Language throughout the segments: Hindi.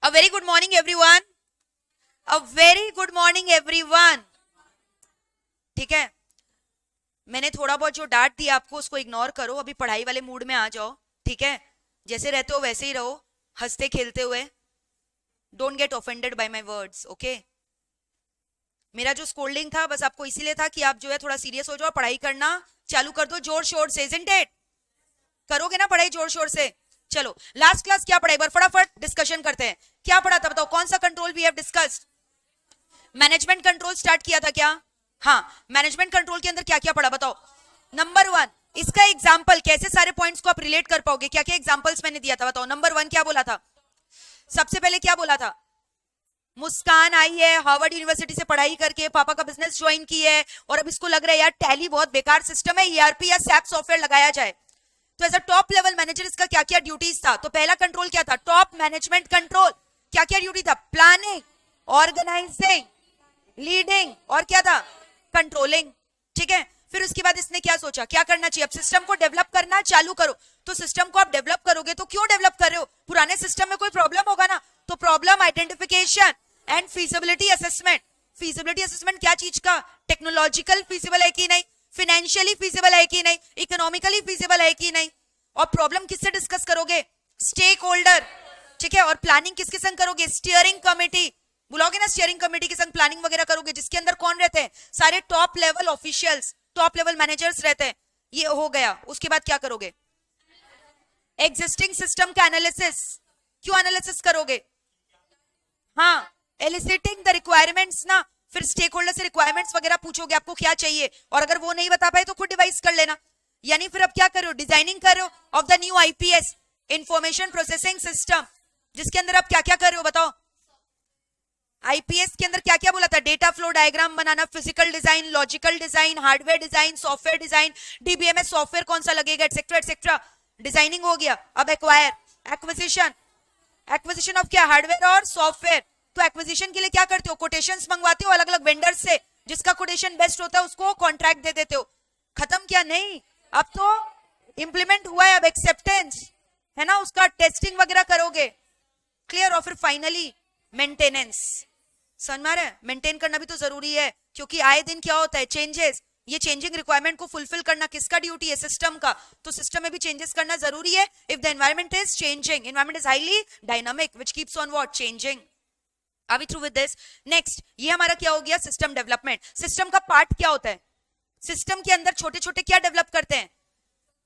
A very good morning everyone. A very good morning everyone. ठीक है, मैंने थोड़ा बहुत जो डांट दिया आपको उसको इग्नोर करो, अभी पढ़ाई वाले मूड में आ जाओ. ठीक है, जैसे रहते हो वैसे ही रहो, हंसते खेलते हुए. Don't get offended by my words. Okay, मेरा जो स्कोल्डिंग था बस आपको इसीलिए था कि आप जो है थोड़ा सीरियस हो जाओ, पढ़ाई करना चालू कर दो जोर शोर से. Isn't it? करोगे ना पढ़ाई जोर शोर से? चलो, लास्ट क्लास क्या पढ़ा, एक बार फटाफट डिस्कशन करते हैं. क्या पढ़ा था बताओ? कौन सा control we have discussed? Management control start किया था क्या? हाँ, मैनेजमेंट कंट्रोल के अंदर क्या क्या पढ़ा बताओ? नंबर 1, इसका एग्जाम्पल कैसे सारे पॉइंट्स को आप रिलेट कर पाओगे? क्या क्या एग्जाम्पल्स मैंने दिया था बताओ? नंबर 1 क्या बोला था? सबसे पहले क्या बोला था? मुस्कान आई है हार्वर्ड यूनिवर्सिटी से पढ़ाई करके, पापा का बिजनेस ज्वाइन की है और अब इसको लग रहा है यार टैली बहुत बेकार सिस्टम है, ईआरपी या सैप सॉफ्टवेयर लगाया जाए. तो as a top level manager इसका क्या क्या ड्यूटीज था? तो पहला कंट्रोल क्या था? Top management control. क्या क्या ड्यूटी था? प्लानिंग, ऑर्गेनाइजिंग, लीडिंग और क्या था? कंट्रोलिंग. ठीक है, फिर उसके बाद इसने क्या सोचा क्या करना चाहिए? अब सिस्टम को डेवलप करना चालू करो. तो सिस्टम को आप डेवलप करोगे तो क्यों डेवलप कर रहे हो? पुराने सिस्टम में कोई प्रॉब्लम होगा ना, तो problem identification and feasibility assessment. Feasibility assessment क्या चीज का? टेक्नोलॉजिकल फीजिबल है कि नहीं, फाइनेंशियली फीजिबल है कि नहीं, इकोनॉमिकली फीजिबल है कि नहीं. और प्रॉब्लम किससे डिस्कस करोगे? Stakeholder. ठीक है, और प्लानिंग किसके संग करोगे? Steering committee. बुलाओगे ना स्टीयरिंग कमेटी के संग प्लानिंग वगैरह करोगे, जिसके अंदर कौन रहते हैं? सारे top level officials, top level managers रहते हैं. ये हो गया. उसके बाद क्या करोगे? एग्जिस्टिंग सिस्टम का एनालिसिस. क्यों एनालिसिस करोगे? हाँ, एलिसिटिंग द रिक्वायरमेंट्स ना. फिर स्टेक होल्डर से रिक्वायरमेंट्स वगैरह पूछोगे आपको क्या चाहिए, और अगर वो नहीं बता पाए तो खुद डिवाइस कर लेना. यानी फिर अब क्या कर रहे हो? डिजाइनिंग कर रहे हो of the new IPS, information processing system, जिसके अंदर आप क्या क्या कर रहे हो बताओ? आईपीएस के अंदर क्या क्या बोला था? डेटा फ्लो डायग्राम बनाना, physical design, logical design, hardware design, software design, DBMS software कौन सा लगेगा, एक्सेट्रा एक्सेट्रा. डिजाइनिंग हो गया. अब एक्वायर, एक्विजिशन. एक्विजिशन ऑफ क्या? हार्डवेयर और सॉफ्टवेयर. तो एक्विजिशन के लिए क्या करते हो? कोटेशंस मंगवाते हो अलग अलग वेंडर से, जिसका कोटेशन बेस्ट होता है उसको कॉन्ट्रैक्ट दे देते हो. खत्म क्या? नहीं, अब तो इंप्लीमेंट हुआ है, अब एक्सेप्टेंस है ना, उसका टेस्टिंग वगैरह करोगे. क्लियर? और फिर फाइनली मेंटेनेंस. समझ में आ रहा है? मेंटेन करना भी तो जरूरी है, क्योंकि आए दिन क्या होता है? चेंजेस. ये चेंजिंग रिक्वायरमेंट को फुलफिल करना किसका ड्यूटी है? सिस्टम का. तो सिस्टम में भी चेंजेस करना जरूरी है. If the environment is changing, environment is highly dynamic which keeps on what? Changing. Are we through with this? Next, ये हमारा क्या हो गया? System development. सिस्टम का पार्ट क्या होता है? सिस्टम के अंदर छोटे छोटे क्या डेवलप करते हैं?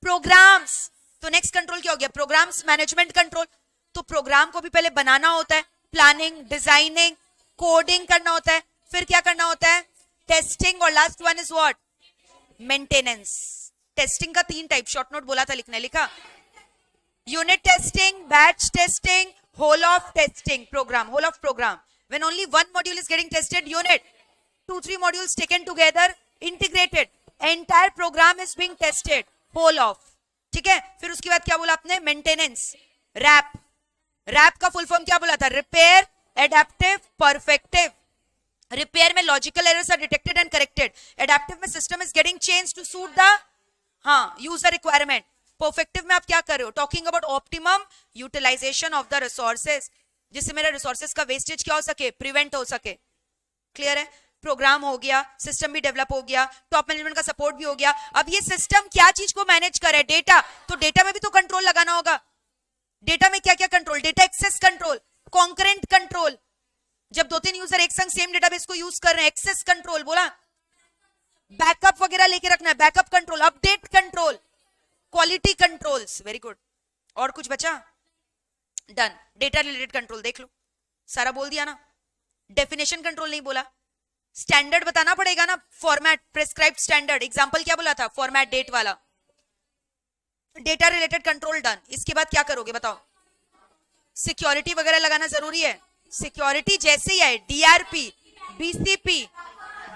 प्रोग्राम्स. तो नेक्स्ट कंट्रोल क्या हो गया? Programs management control. तो प्रोग्राम को भी पहले बनाना होता है, प्लानिंग, डिजाइनिंग, कोडिंग करना होता है, फिर क्या करना होता है? टेस्टिंग, और last one is what? Maintenance. Testing का 3 टाइप शॉर्ट नोट बोला था, लिखने लिखा? Unit testing, batch testing, whole of testing program, whole of program. When only one module is getting tested, unit, 2-3 modules taken together, integrated, entire program is being tested, whole of. ठीक है, फिर उसके बाद क्या बोला आपने? मेंटेनेंस. रैप. रैप का फुल फॉर्म क्या बोला था? Repair, adaptive, perfective. रिपेयर में logical errors are detected and corrected. Adaptive में system is getting change to suit the user requirement. Perfective में आप क्या कर रहे हो? Talking about optimum utilisation of the resources, जिससे मेरे रिसोर्सेज का वेस्टेज क्या हो सके? प्रिवेंट हो सके. क्लियर है? प्रोग्राम हो गया, सिस्टम भी डेवलप हो गया, टॉप मैनेजमेंट का सपोर्ट भी हो गया. अब ये सिस्टम क्या चीज को मैनेज करे? डेटा. तो डेटा में भी तो कंट्रोल लगाना होगा. डेटा में क्या क्या control? Data access control, concurrent control. जब 2-3 यूजर एक संग सेम डेटाबेस को यूज कर रहे हैं, एक्सेस कंट्रोल बोला. बैकअप वगैरह लेके रखना है, backup control, update control, quality controls. Very good. और कुछ बचा? डन. डेटा रिलेटेड कंट्रोल देख लो, सारा बोल दिया ना. डेफिनेशन कंट्रोल नहीं बोला. स्टैंडर्ड बताना पड़ेगा ना, फॉर्मेट, प्रेस्क्राइब्ड स्टैंडर्ड. एग्जांपल क्या बोला था? फॉर्मेट, डेट वाला. Data related control done. इसके बाद क्या करोगे बताओ? सिक्योरिटी वगैरह लगाना जरूरी है. सिक्योरिटी जैसे ही है, DRP, BCP,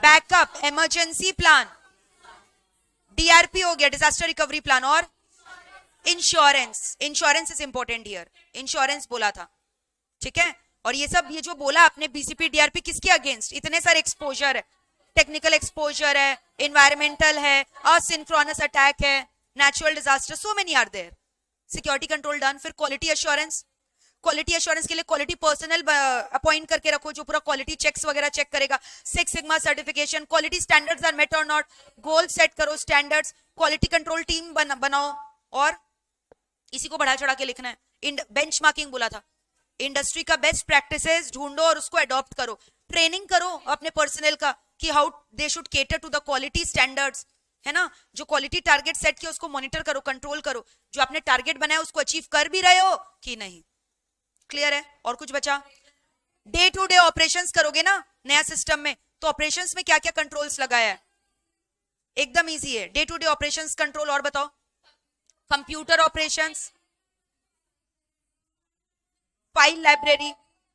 backup, emergency plan. DRP हो गया, डिजास्टर रिकवरी प्लान. और insurance. Insurance is important here. Insurance बोला था. ठीक है, और ये सब ये जो बोला आपने बीसीपी डीआरपी किसके अगेंस्ट? इतने सारे एक्सपोजर है. टेक्निकल एक्सपोजर है, इन्वायरमेंटल है, असिंक्रोनस अटैक है, natural disaster, so many are there. Security control done. फिर क्वालिटी अश्योरेंस. क्वालिटी एश्योरेंस के लिए क्वालिटी पर्सनल अपॉइंट करके रखो जो पूरा क्वालिटी चेक्स वगैरह चेक करेगा, 6 sigma certification, quality standards are met और नॉट, गोल सेट करो स्टैंडर्ड्स, क्वालिटी कंट्रोल टीम बनाओ, और इसी को बढ़ा चढ़ा के लिखना है। बेंचमार्किंग बोला था, इंडस्ट्री का बेस्ट प्रैक्टिसेस ढूंढो और उसको अडॉप्ट करो, ट्रेनिंग करो अपने पर्सनल का कि how they should cater to the quality standards, है ना। जो क्वालिटी टारगेट सेट किया उसको मॉनिटर करो, कंट्रोल करो, जो आपने टारगेट बनाया उसको अचीव कर भी रहे हो कि नहीं। क्लियर है? और कुछ बचा? डे टू डे ऑपरेशंस करोगे ना नया सिस्टम में, तो ऑपरेशंस में क्या क्या कंट्रोल्स लगाया है, एकदम इजी है। Day to day operations control, और बताओ। Computer operations, file library,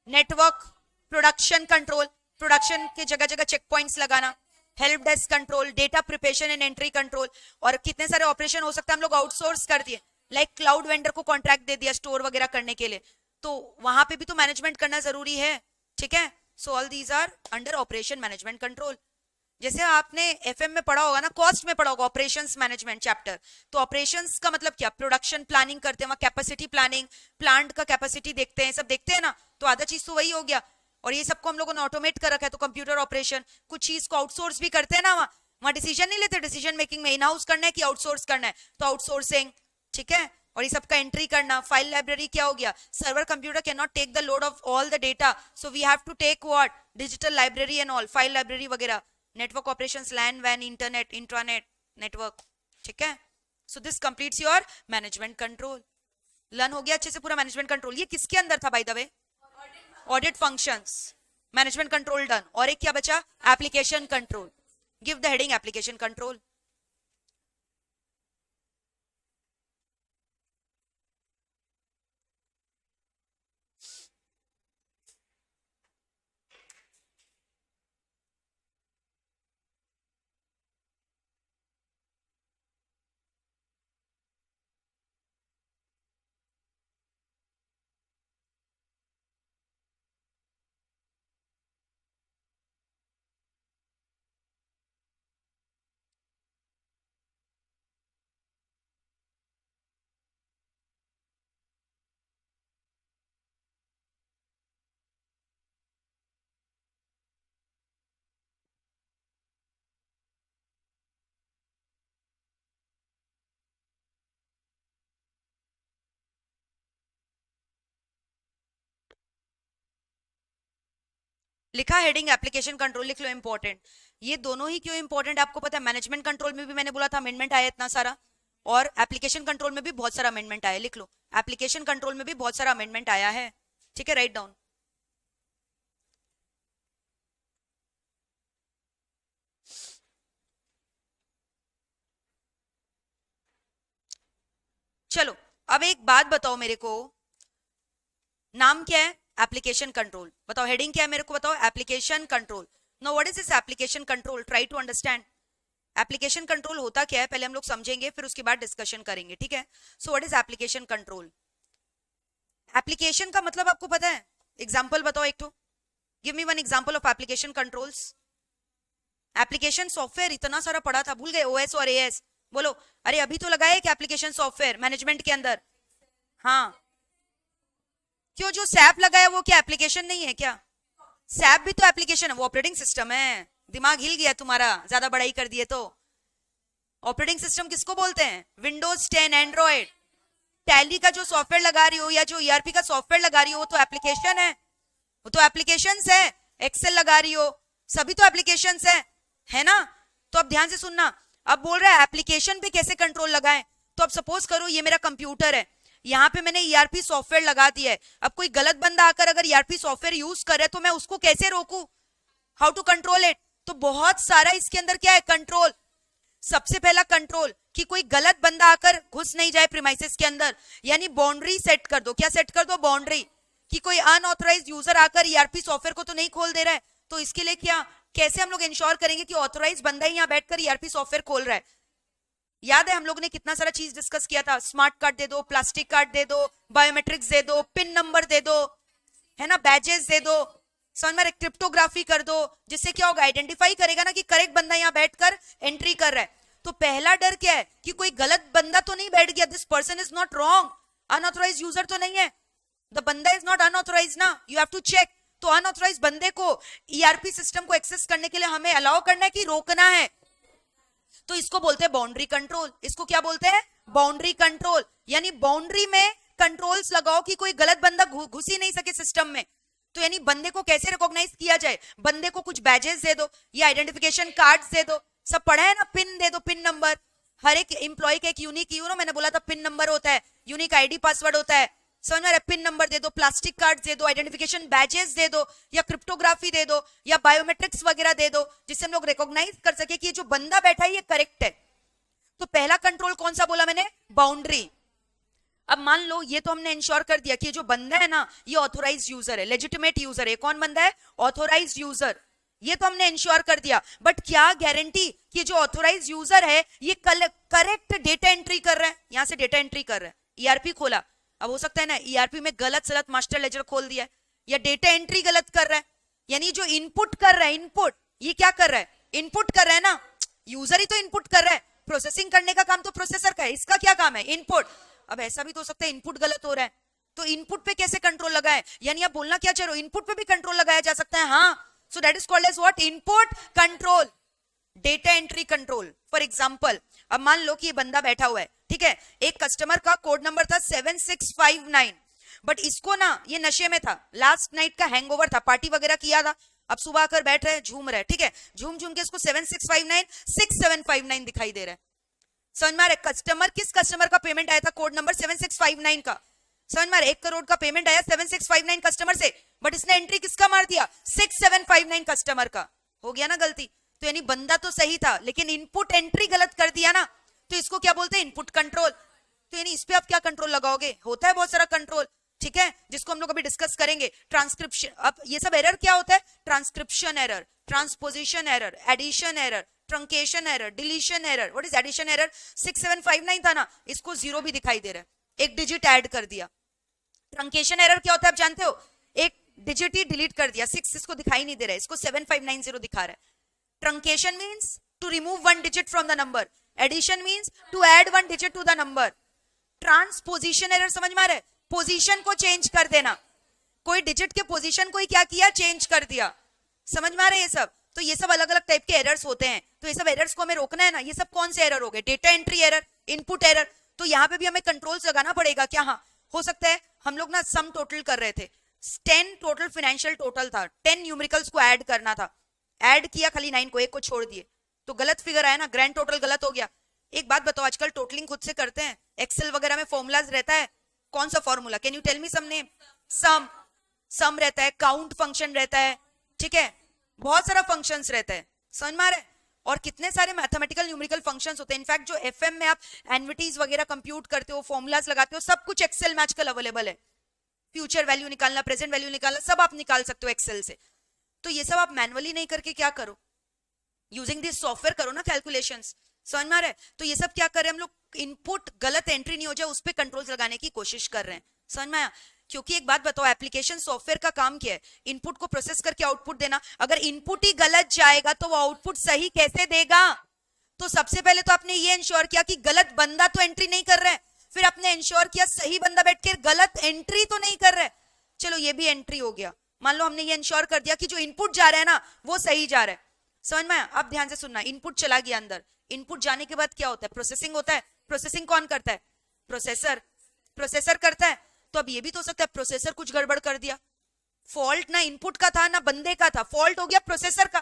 network, production control, production के जगह जगह चेक पॉइंट्स लगाना, help desk control, data preparation and entry control. और कितने सारे ऑपरेशन हो सकते हैं हम लोग आउटसोर्स कर दिए, लाइक क्लाउड वेंडर को कॉन्ट्रैक्ट दे दिया स्टोर वगैरह करने के लिए, तो वहां पे भी तो मैनेजमेंट करना जरूरी है, ठीक है। So all these are under operation management control. जैसे आपने एफएम में पढ़ा होगा ना, कॉस्ट में पढ़ा होगा ऑपरेशंस मैनेजमेंट चैप्टर, तो ऑपरेशंस का मतलब क्या, प्रोडक्शन प्लानिंग करते हैं, वहां कैपेसिटी प्लानिंग, प्लांट का कैपेसिटी देखते हैं, सब देखते हैं ना, तो आधा चीज तो वही हो गया। और ये सबको हम लोगों ने ऑटोमेट कर रखा है, तो कंप्यूटर ऑपरेशन, कुछ चीज को आउटसोर्स भी करते हैं ना, वहां डिसीजन नहीं लेते, डिसीजन मेकिंग में इन हाउस करना है कि आउटसोर्स करना है, तो आउटसोर्सिंग, ठीक है। और ये सबका एंट्री करना। फाइल लाइब्रेरी क्या हो गया, server computer can not take the load of all the data, so we have to take what, digital library and all, file library वगैरह। नेटवर्क ऑपरेशंस, लैन वैन इंटरनेट इंट्रानेट नेटवर्क, ठीक है। So this completes your management control. Learn हो गया अच्छे से पूरा मैनेजमेंट कंट्रोल। ये किसके अंदर था by the way, audit functions, management control done. और एक क्या बचा, application control. Give the heading application control. लिखा हेडिंग एप्लीकेशन कंट्रोल, लिख लो इंपॉर्टेंट। ये दोनों ही क्यों इंपॉर्टेंट आपको पता है, मैनेजमेंट कंट्रोल में भी मैंने बोला था अमेंडमेंट आया इतना सारा, और एप्लीकेशन कंट्रोल में भी बहुत सारा अमेंडमेंट आया। लिख लो, एप्लीकेशन कंट्रोल में भी बहुत सारा अमेंडमेंट आया है, ठीक है, राइट डाउन। चलो अब एक बात बताओ मेरे को, नाम क्या है, एप्लीकेशन कंट्रोल, बताओ हेडिंग क्या है मेरे को बताओ, application control. Know what is this application control, try to understand. Application control होता क्या है पहले हम लोग समझेंगे, फिर उसके बाद डिस्कशन करेंगे, ठीक है। So what is application control. Application का मतलब आपको पता है, एग्जांपल बताओ एक तो, give me one example of application controls. Application software इतना सारा पढ़ा था, भूल गए, ओएस और एएस, बोलो। अरे अभी तो लगाया कि एप्लीकेशन सॉफ्टवेयर मैनेजमेंट के अंदर, हाँ क्यों, जो सैप लगाया वो क्या एप्लीकेशन नहीं है क्या, सैप भी तो एप्लीकेशन है, वो ऑपरेटिंग सिस्टम है। दिमाग हिल गया तुम्हारा, ज्यादा बड़ाई कर दिए तो। ऑपरेटिंग सिस्टम किसको बोलते हैं, विंडोज 10, एंड्रॉइड, टैली का जो सॉफ्टवेयर लगा रही हो या जो ईआरपी का सॉफ्टवेयर लगा रही हो वो तो एप्लीकेशन है, वो तो एप्लीकेशंस है। एक्सेल लगा रही हो, सभी तो एप्लीकेशंस है ना। तो अब ध्यान से सुनना, अब बोल रहा है एप्लीकेशन पे कैसे कंट्रोल लगाएं। तो अब सपोज करो ये मेरा कंप्यूटर है, यहाँ पे मैंने ईआरपी सॉफ्टवेयर लगा दिया है, अब कोई गलत बंदा आकर अगर ईआरपी सॉफ्टवेयर यूज करे तो मैं उसको कैसे रोकूं, हाउ टू कंट्रोल इट। तो बहुत सारा इसके अंदर क्या है, कंट्रोल। सबसे पहला कंट्रोल कि कोई गलत बंदा आकर घुस नहीं जाए प्रीमाइसेस के अंदर, यानी बाउंड्री सेट कर दो। क्या सेट कर दो, बाउंड्री, कि कोई अनऑथराइज्ड यूजर आकर ईआरपी सॉफ्टवेयर को तो नहीं खोल दे रहा है। तो इसके लिए क्या, कैसे हम लोग इंश्योर करेंगे कि ऑथराइज बंदा ही यहाँ बैठकर ईआरपी सॉफ्टवेयर खोल रहा है। याद है हम लोग ने कितना सारा चीज डिस्कस किया था, स्मार्ट कार्ड दे दो, प्लास्टिक कार्ड दे दो, बायोमेट्रिक्स दे दो, पिन नंबर दे दो, है ना, बैजेस दे दो, समझ में, क्रिप्टोग्राफी कर दो, जिससे क्या होगा, आइडेंटिफाई करेगा ना कि करेक्ट बंदा यहाँ बैठकर एंट्री कर रहा है। तो पहला डर क्या है कि कोई गलत बंदा तो नहीं बैठ गया, this person is not wrong, unauthorised user तो नहीं है। द बंदा इज नॉट अनऑथोराइज ना, यू हैव टू चेक। तो अनऑथोराइज बंदे को ईआरपी सिस्टम को एक्सेस करने के लिए हमें अलाउ करना है कि रोकना है? तो इसको बोलते हैं बाउंड्री कंट्रोल। इसको क्या बोलते हैं? Boundary control. यानी बाउंड्री में कंट्रोल्स लगाओ कि कोई गलत बंदा घुस ही नहीं सके सिस्टम में। तो यानी बंदे को कैसे रिकॉग्नाइज किया जाए? बंदे को कुछ बैजेस दे दो या आइडेंटिफिकेशन कार्ड्स दे दो, सब पढ़ा है ना, पिन दे दो, पिन नंबर। हर एक एम्प्लॉय का एक यूनिक, मैंने बोला था पिन नंबर होता है, यूनिक आईडी पासवर्ड होता है, समझ में? पिन नंबर दे दो, प्लास्टिक कार्ड दे दो, आइडेंटिफिकेशन बैजेस दे दो, या क्रिप्टोग्राफी दे दो, या बायोमेट्रिक्स वगैरह दे दो, जिससे हम लोग रिकॉग्नाइज कर सके कि ये जो बंदा बैठा है ये करेक्ट है। तो पहला कंट्रोल कौन सा बोला मैंने? बाउंड्री। अब मान लो ये तो हमने इंश्योर कर दिया कि जो बंदा है ना ये ऑथोराइज यूजर है, लेजिटिमेट यूजर है। कौन बंदा है? Authorise user. ये तो हमने इंश्योर कर दिया, बट क्या गारंटी कि जो ऑथोराइज यूजर है ये करेक्ट डेटा एंट्री कर रहा है? यहां से डेटा एंट्री कर रहा है, ईआरपी खोला, अब हो सकता है ना ईआरपी में गलत सलत मास्टर लेजर खोल दिया है, या डेटा एंट्री गलत कर रहा है। यानी जो इनपुट कर रहा है, इनपुट ये क्या कर रहा है? इनपुट कर रहा है ना, यूजर ही तो इनपुट कर रहा है। प्रोसेसिंग करने का काम तो प्रोसेसर का है, इसका क्या काम है? इनपुट। अब ऐसा भी तो हो सकता है इनपुट गलत हो रहा है, तो इनपुट पे कैसे कंट्रोल लगाए? यानी आप बोलना क्या चाह रहे हो? इनपुट पे भी कंट्रोल लगाया जा सकता है। हाँ, so that is called as what? Input control, data entry control. For example, अब मान लो कि ये बंदा बैठा हुआ है, ठीक है, एक कस्टमर का कोड नंबर था 7659, बट इसको ना ये नशे में था, लास्ट नाइट का हैंगओवर था, पार्टी वगैरह किया था, अब सुबह आकर बैठ रहे, झूम रहे, ठीक है, झूम झूम के इसको 7659 6759 दिखाई दे रहा है। समझ में आ रहा है? कस्टमर, किस कस्टमर का पेमेंट आया था कोड नंबर 7659 का? समझ में आ रहा है? 1 करोड़ का पेमेंट आया 7659 कस्टमर से, बट इसने एंट्री किसका मार दिया? 6759 कस्टमर का। हो गया ना गलती? तो यानी बंदा तो सही था लेकिन इनपुट एंट्री गलत कर दिया ना, तो इसको क्या बोलते हैं? Input control. तो यानी इस पे आप क्या कंट्रोल लगाओगे? होता है बहुत सारा कंट्रोल, ठीक है, जिसको हम लोग अभी डिस्कस करेंगे। ट्रांसक्रिप्शन, अब ये सब एरर क्या होता है? Transcription error, transposition error, addition error, truncation error, deletion error. What is addition error? 6759 था ना, इसको 0 भी दिखाई दे रहा है, एक डिजिट ऐड कर दिया। ट्रंकेशन एरर क्या होता है आप जानते हो? एक डिजिट ही डिलीट कर दिया, 6 इसको दिखाई नहीं दे रहा है, इसको 7590 दिखा रहा है। Truncation means to remove 1 digit from the number, addition means to add 1 digit to the number। Transposition error समझ में आ रहा है? पोजीशन को चेंज कर देना, कोई डिजिट के पोजीशन को ही क्या किया? चेंज कर दिया। समझ में आ रहा है ये सब? तो ये सब अलग अलग टाइप के एरर्स होते हैं, तो ये सब एरर्स को हमें रोकना है ना। ये सब कौन से एरर हो गए? Data entry error, input error. तो यहाँ पे भी हमें कंट्रोल्स लगाना पड़ेगा क्या? हाँ, हो सकता है हम लोग ना सम टोटल कर रहे थे, 10 टोटल फाइनेंशियल टोटल था, 10 न्यूमेरिकल्स को ऐड करना था, ऐड किया खाली 9 को, एक को छोड़ दिए, तो गलत फिगर आया ना, ग्रैंड टोटल गलत हो गया। एक बात बताओ, आजकल टोटलिंग खुद से करते हैं? एक्सेल वगैरह में फॉर्मूलाज रहता है, कौन सा formula? Can you tell me some name? Sum रहता है, काउंट फंक्शन रहता है, ठीक है, बहुत सारा फंक्शंस रहता है। समझ में आ रहा है? और कितने सारे मैथमेटिकल न्यूमेरिकल फंक्शंस होते हैं। इनफैक्ट जो एफएम में आप एनविटीज वगैरह कंप्यूट करते हो, फॉर्मूलाज लगाते हो, सब कुछ एक्सेल में आजकल अवेलेबल है। फ्यूचर वैल्यू निकालना, प्रेजेंट वैल्यू निकालना, सब आप निकाल सकते हो एक्सेल से। तो ये सब आप मैनुअली नहीं करके क्या करो? यूजिंग दिस सॉफ्टवेयर करो ना कैलकुलेशंस। समझ में आ रहा है? तो ये सब क्या कर रहे हैं हम लोग? इनपुट गलत एंट्री नहीं हो जाए उस पर कंट्रोल्स लगाने की कोशिश कर रहे हैं। समझ में आया? क्योंकि एक बात बताओ, एप्लीकेशन सॉफ्टवेयर का काम क्या है? इनपुट को प्रोसेस करके आउटपुट देना। अगर इनपुट ही गलत जाएगा तो वो आउटपुट सही कैसे देगा? तो सबसे पहले तो आपने ये इंश्योर किया कि गलत बंदा तो एंट्री नहीं कर रहा है, फिर आपने इंश्योर किया सही बंदा बैठ के गलत एंट्री तो नहीं कर रहा है। चलो ये भी एंट्री हो गया। मान लो हमने ये इंश्योर कर दिया कि जो इनपुट जा रहा है ना वो सही जा रहा है। समझ में आया? अब ध्यान से सुनना, इनपुट चला गया अंदर, इनपुट जाने के बाद क्या होता है? प्रोसेसिंग होता है। प्रोसेसिंग कौन करता है? प्रोसेसर करता है। तो अब ये भी तो हो सकता है प्रोसेसर कुछ गड़बड़ कर दिया, फॉल्ट ना इनपुट का था ना बंदे का था, फॉल्ट हो गया प्रोसेसर का।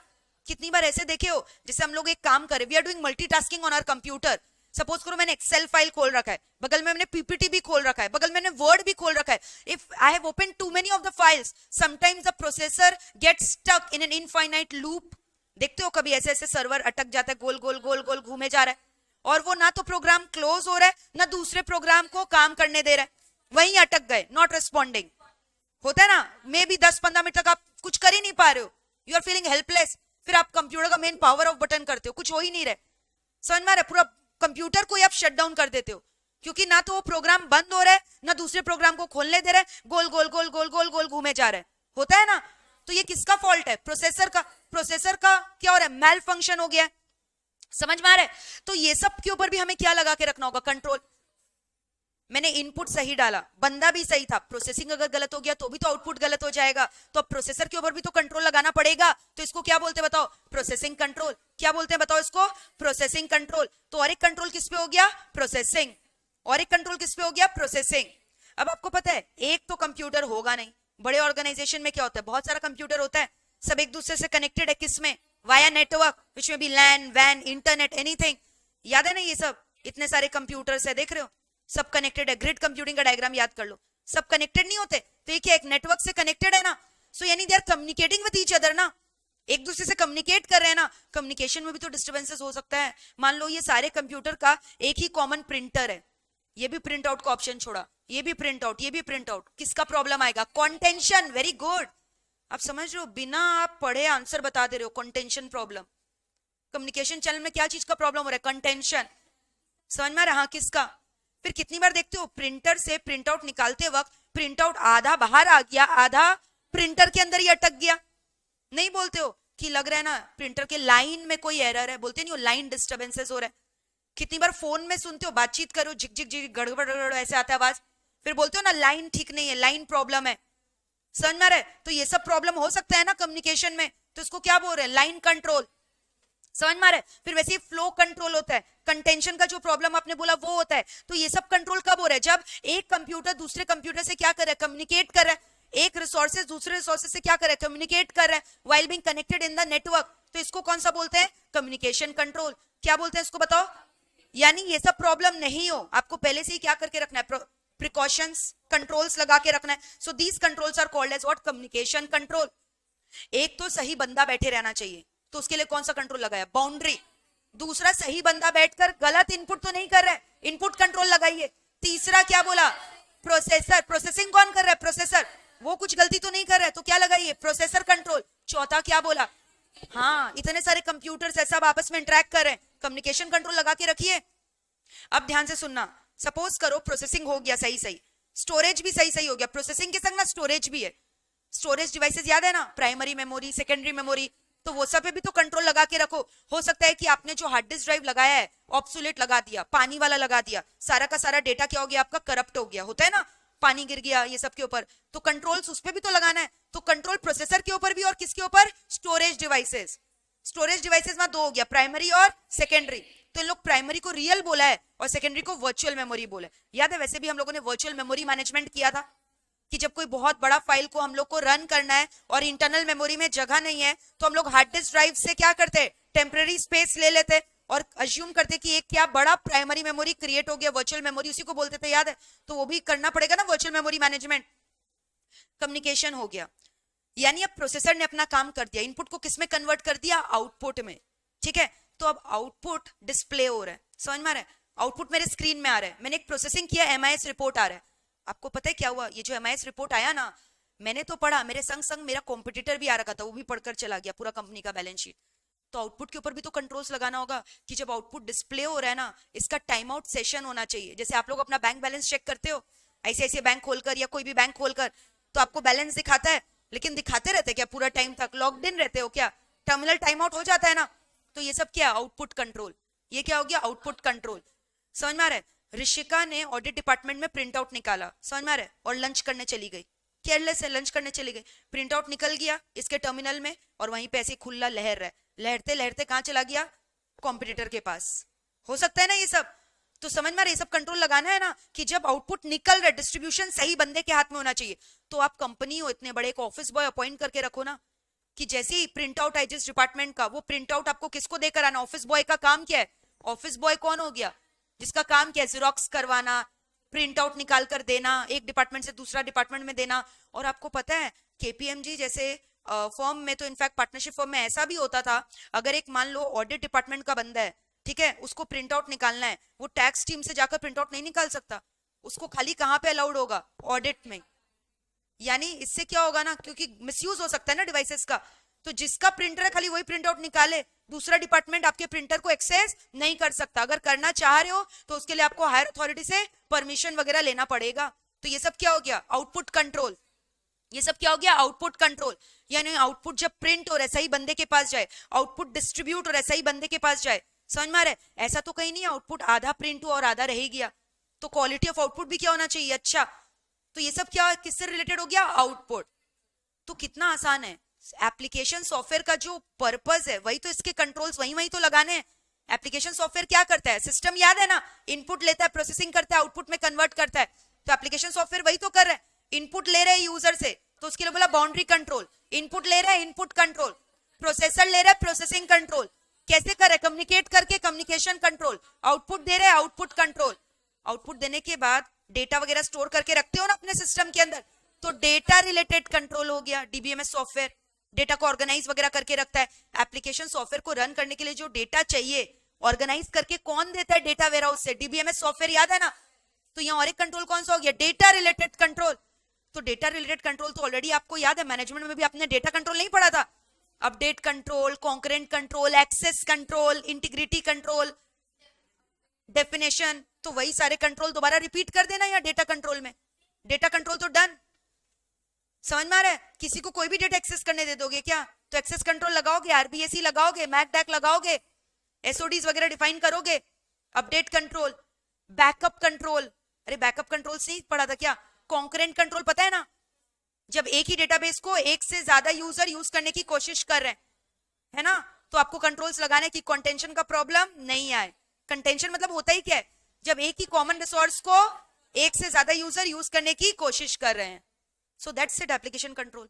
कितनी बार ऐसे देखे हो, जैसे हम लोग एक काम करें, we are doing multitasking on our computer. Suppose करो मैंने एक्सेल फाइल खोल रखा है, बगल में मैंने पीपीटी भी खोल रखा है, बगल में मैंने वर्ड भी खोल रखा है। If I have open too many of the files, sometimes the processor gets stuck in an infinite loop. देखते हो कभी ऐसे ऐसे सर्वर अटक जाता है, गोल गोल गोल गोल घूमे जा रहा है, और वो ना तो प्रोग्राम क्लोज हो रहा है ना दूसरे प्रोग्राम को काम करने दे रहा है, वहीं अटक गए, नॉट रिस्पॉन्डिंग। होता है ना, मे बी 10-15 मिनट तक आप कुछ कर ही नहीं पा रहे हो, यू आर फीलिंग हेल्पलेस। फिर आप कंप्यूटर का मेन पावर ऑफ बटन करते हो, कुछ हो ही नहीं रहे। समझ में आ रहा है? पूरा कंप्यूटर को ही आप शट डाउन कर देते हो, क्योंकि ना तो वो प्रोग्राम बंद हो रहा है ना दूसरे प्रोग्राम को खोलने दे रहा है, गोल गोल गोल गोल गोल गोल घूमे जा रहा है। होता है ना? तो ये किसका फॉल्ट है? प्रोसेसर का। प्रोसेसर का क्या हो रहा है? मैल फंक्शन हो गया है। समझ में आ रहा है? तो ये सब के ऊपर भी हमें क्या लगा के रखना होगा? कंट्रोल। मैंने इनपुट सही डाला, बंदा भी सही था, प्रोसेसिंग अगर गलत हो गया तो भी तो आउटपुट गलत हो जाएगा, तो अब प्रोसेसर के ऊपर भी तो कंट्रोल लगाना पड़ेगा। तो इसको क्या बोलते हैं बताओ? Processing control. क्या बोलते हैं बताओ इसको? Processing control. तो और एक कंट्रोल किस पे हो गया? प्रोसेसिंग। और एक कंट्रोल किस पे हो गया? प्रोसेसिंग। अब आपको पता है एक तो कंप्यूटर होगा नहीं, बड़े ऑर्गेनाइजेशन में क्या होता है, बहुत सारा कंप्यूटर होता है, सब एक दूसरे से कनेक्टेड है, किसमें? वाया नेटवर्क, विच में भी लैन वैन इंटरनेट एनीथिंग, याद है ना ये सब? इतने सारे कंप्यूटर्स है, देख रहे हो, सब कनेक्टेड है। ग्रिड कंप्यूटिंग का डायग्राम याद कर लो, सब कनेक्टेड नहीं होते, तो ये क्या एक नेटवर्क से कनेक्टेड है ना? सो यानी they are communicating with each other ना, एक दूसरे से कम्युनिकेट कर रहे हैं ना। कम्युनिकेशन में भी तो डिस्टर्बेंसेस हो सकता है। मान लो ये सारे कंप्यूटर का एक ही कॉमन प्रिंटर है, ये भी प्रिंट आउट का ऑप्शन छोड़ा, ये भी प्रिंट आउट, ये भी प्रिंट आउट, किसका प्रॉब्लम आएगा? कॉन्टेंशन। वेरी गुड, आप समझ रहे हो, बिना आप पढ़े आंसर बता दे रहे हो। कॉन्टेंशन प्रॉब्लम, कम्युनिकेशन चैनल में क्या चीज का प्रॉब्लम हो रहा है? कंटेंशन। समझ में आ रहा? किसका? फिर कितनी बार देखते हो प्रिंटर से प्रिंट आउट निकालते वक्त प्रिंट आउट आधा बाहर आ गया, आधा प्रिंटर के अंदर ही अटक गया। नहीं बोलते हो कि लग रहा है ना प्रिंटर के लाइन में कोई एरर है, बोलते नहीं हो लाइन डिस्टर्बेंसेस हो रहा है। कितनी बार फोन में सुनते हो, बातचीत करो, झिक झिक झिक गड़बड़ गड़बड़ ऐसे आता है आवाज, फिर बोलते हो ना लाइन ठीक नहीं है, लाइन प्रॉब्लम है। समझ में आ रहा है? तो ये सब प्रॉब्लम हो सकता है ना कम्युनिकेशन में, तो इसको क्या बोल रहे हैं? Line control. समझ में आ रहा है? फिर वैसे ही फ्लो कंट्रोल होता है, कंटेंशन का जो प्रॉब्लम आपने बोला वो होता है। तो ये सब कंट्रोल कब हो रहा है? जब एक कंप्यूटर दूसरे कंप्यूटर से क्या कर रहा है? कम्युनिकेट कर रहा है। एक रिसोर्सेज दूसरे रिसोर्सेज से क्या कर रहा है? कम्युनिकेट कर रहा है, while being connected in the network. तो इसको कौन सा बोलते हैं? Communication control. क्या बोलते हैं इसको बताओ? यानी ये सब प्रॉब्लम नहीं हो, आपको पहले से ही क्या करके रखना है? प्रिकॉशंस, कंट्रोल्स लगा के रखना है। So these controls are called as what? Communication control. एक तो सही बंदा बैठे रहना चाहिए, तो उसके लिए कौन सा कंट्रोल लगाया? बाउंड्री। दूसरा, सही बंदा बैठकर गलत इनपुट तो नहीं कर रहा है, इनपुट कंट्रोल लगाइए। तीसरा क्या बोला? प्रोसेसर, प्रोसेसिंग कौन कर रहा है? प्रोसेसर, वो कुछ गलती तो नहीं कर रहा है, तो क्या लगाइए? Processor control. चौथा क्या बोला? हाँ, इतने सारे कंप्यूटर्स है, सब आपस में इंटरेक्ट कर रहे हैं, कम्युनिकेशन कंट्रोल लगा के रखिए। अब ध्यान से सुनना, सपोज करो प्रोसेसिंग हो गया सही सही, स्टोरेज भी सही सही हो गया, प्रोसेसिंग के संग ना स्टोरेज भी है। स्टोरेज डिवाइसेस याद है ना? प्राइमरी मेमोरी, सेकेंडरी मेमोरी, तो वो सब पे भी तो कंट्रोल लगा के रखो। हो सकता है कि आपने जो हार्ड डिस्क ड्राइव लगाया है ऑब्सोलेट लगा दिया, पानी वाला लगा दिया, सारा का सारा डेटा क्या हो गया आपका? करप्ट हो गया, होता है ना, पानी गिर गया, ये सब के ऊपर, तो कंट्रोल्स उस पे भी तो लगाना है। तो कंट्रोल प्रोसेसर के ऊपर भी और किसके ऊपर? Storage devices. स्टोरेज डिवाइसेस में दो हो गया, प्राइमरी और सेकेंडरी। तो इन लोग प्राइमरी को रियल बोला है और सेकेंडरी को वर्चुअल मेमोरी बोला है। याद है वैसे भी हम लोगों ने वर्चुअल मेमोरी मैनेजमेंट किया था कि जब कोई बहुत बड़ा फाइल को हम लोग को रन करना है और इंटरनल मेमोरी में जगह नहीं है, तो हम लोग हार्ड डिस्क ड्राइव से क्या करते? टेम्पररी स्पेस ले लेते और अज्यूम करते कि एक क्या बड़ा प्राइमरी मेमोरी क्रिएट हो गया, वर्चुअल मेमोरी उसी को बोलते थे, याद है? तो वो भी करना पड़ेगा ना, वर्चुअल मेमोरी मैनेजमेंट। कम्युनिकेशन हो गया, यानी अब प्रोसेसर ने अपना काम कर दिया, इनपुट को किसमें कन्वर्ट कर दिया? आउटपुट में। ठीक है, तो अब आउटपुट डिस्प्ले हो रहा है, समझ में आ रहा है? आउटपुट मेरे स्क्रीन में आ रहा है, मैंने एक प्रोसेसिंग किया, एमआईएस रिपोर्ट आ रहा है। आपको पता है क्या हुआ? ये जो एमआईएस रिपोर्ट आया ना, मैंने तो पढ़ा, मेरे संग संग मेरा कॉम्पिटिटर भी आ रखा था, वो भी पढ़कर चला गया पूरा कंपनी का बैलेंस शीट। तो आउटपुट के ऊपर भी तो कंट्रोल्स लगाना होगा कि जब आउटपुट डिस्प्ले हो रहा है ना, इसका टाइम आउट सेशन होना चाहिए। जैसे आप लोग अपना बैंक बैलेंस चेक करते हो, ऐसे ऐसे बैंक खोलकर या कोई भी बैंक खोलकर, तो आपको बैलेंस दिखाता है, लेकिन दिखाते रहते क्या पूरा टाइम तक? लॉक्ड इन रहते हो क्या? टर्मिनल टाइम आउट हो जाता है ना। तो ये सब क्या? Output control. ये क्या हो गया? Output control. समझ में आ रहा है? ऋषिका ने ऑडिट डिपार्टमेंट में प्रिंट आउट निकाला, समझ में आ रहा है? और लंच करने चली गई, केयरलेस है, लंच करने चली गई, प्रिंट आउट निकल गया इसके टर्मिनल में, और वहीं पे ऐसे खुला लहर रहा है, लहरते लहरते कहाँ चला गया? कॉम्पिटिटर के पास। हो सकता है ना ये सब? तो समझ में आ रहा है? ये सब कंट्रोल लगाना है ना कि जब आउटपुट निकल रहा है, डिस्ट्रीब्यूशन सही बंदे के हाथ में होना चाहिए। तो आप कंपनी हो, इतने बड़े एक ऑफिस बॉय अपॉइंट करके रखो ना, कि जैसे ही प्रिंट आउट आए जिस डिपार्टमेंट का, वो प्रिंट आउट आपको किसको देकर आना? ऑफिस बॉय का काम क्या है? ऑफिस बॉय कौन हो गया? जिसका काम क्या है? जेरोक्स करवाना, प्रिंट आउट निकाल कर देना, एक डिपार्टमेंट से दूसरा डिपार्टमेंट में देना। और आपको पता है केपीएमजी जैसे फर्म में, तो इनफैक्ट पार्टनरशिप फर्म में ऐसा भी होता था, अगर एक मान लो ऑडिट डिपार्टमेंट का बंदा है, ठीक है, उसको प्रिंट आउट निकालना है, वो टैक्स टीम से जाकर प्रिंट आउट नहीं निकाल सकता, उसको खाली कहाँ पे अलाउड होगा? ऑडिट में। यानी इससे क्या होगा ना, क्योंकि मिसयूज हो सकता है ना डिवाइसेस का, तो जिसका प्रिंटर है खाली वही प्रिंट आउट निकाले, दूसरा डिपार्टमेंट आपके प्रिंटर को एक्सेस नहीं कर सकता। अगर करना चाह रहे हो तो उसके लिए आपको हायर अथॉरिटी से परमिशन वगैरह लेना पड़ेगा। तो ये सब क्या हो गया? Output control. ये सब क्या हो गया? Output control. यानी आउटपुट जब प्रिंट हो रहा है सही बंदे के पास जाए, आउटपुट डिस्ट्रीब्यूट हो रहा है सही बंदे के पास जाए। समझ में आ रहा है? ऐसा तो कहीं नहीं आउटपुट आधा प्रिंट हुआ और आधा रह गया, तो क्वालिटी ऑफ आउटपुट भी क्या होना चाहिए, अच्छा। तो ये सब क्या किससे रिलेटेड हो गया, आउटपुट। तो कितना आसान है, एप्लीकेशन सॉफ्टवेयर का जो पर्पस है वही तो इसके कंट्रोल्स वही वही तो लगाने हैं। एप्लीकेशन सॉफ्टवेयर क्या करता है, सिस्टम याद है ना, इनपुट लेता है, प्रोसेसिंग करता है, आउटपुट में कन्वर्ट करता है। तो एप्लीकेशन सॉफ्टवेयर वही तो कर रहा है, इनपुट ले रहे हैं यूजर से, तो उसके लिए बोला बाउंड्री कंट्रोल। इनपुट ले रहा है, इनपुट कंट्रोल। प्रोसेसर ले रहा है, प्रोसेसिंग कंट्रोल। कैसे कर रहे, कम्युनिकेट करके, कम्युनिकेशन कंट्रोल। आउटपुट दे रहे हैं, आउटपुट कंट्रोल। आउटपुट देने के बाद डेटा वगैरह स्टोर करके रखते हो ना अपने सिस्टम के अंदर, तो डेटा रिलेटेड कंट्रोल हो गया। डीबीएमएस सॉफ्टवेयर डेटा को ऑर्गेनाइज वगैरह करके रखता है। एप्लीकेशन सॉफ्टवेयर को रन करने के लिए जो डेटा चाहिए ऑर्गेनाइज करके कौन देता है, डेटा वेयरहाउस से, डीबीएमएस सॉफ्टवेयर, याद है ना। तो यहाँ और एक कंट्रोल कौन सा हो गया, डेटा रिलेटेड कंट्रोल। तो डेटा रिलेटेड कंट्रोल तो ऑलरेडी आपको याद है, मैनेजमेंट में भी आपने डेटा कंट्रोल नहीं पढ़ा था। Update control, concurrent control, access control, integrity control, definition. तो वही सारे कंट्रोल दोबारा रिपीट कर देना यहाँ डेटा कंट्रोल में। डेटा कंट्रोल तो डन, समझ में आ रहा है। किसी को कोई भी डेटा एक्सेस करने दे दोगे क्या, तो एक्सेस कंट्रोल लगाओगे, आरबीएसई लगाओगे, मैकडैक लगाओगे, एसओडीज वगैरह डिफाइन करोगे। अपडेट कंट्रोल, बैकअप कंट्रोल, अरे बैकअप कंट्रोल से ही पढ़ा था क्या। कॉन्करेंट कंट्रोल पता है ना, जब एक ही डेटाबेस को एक से ज्यादा यूजर यूज करने की कोशिश कर रहे हैं, है ना, तो आपको कंट्रोल्स लगाने की कंटेंशन का प्रॉब्लम नहीं आए। कंटेंशन मतलब होता ही क्या है, जब एक ही कॉमन रिसोर्स को एक से ज्यादा यूजर यूज करने की कोशिश कर रहे हैं। So that's it, application control.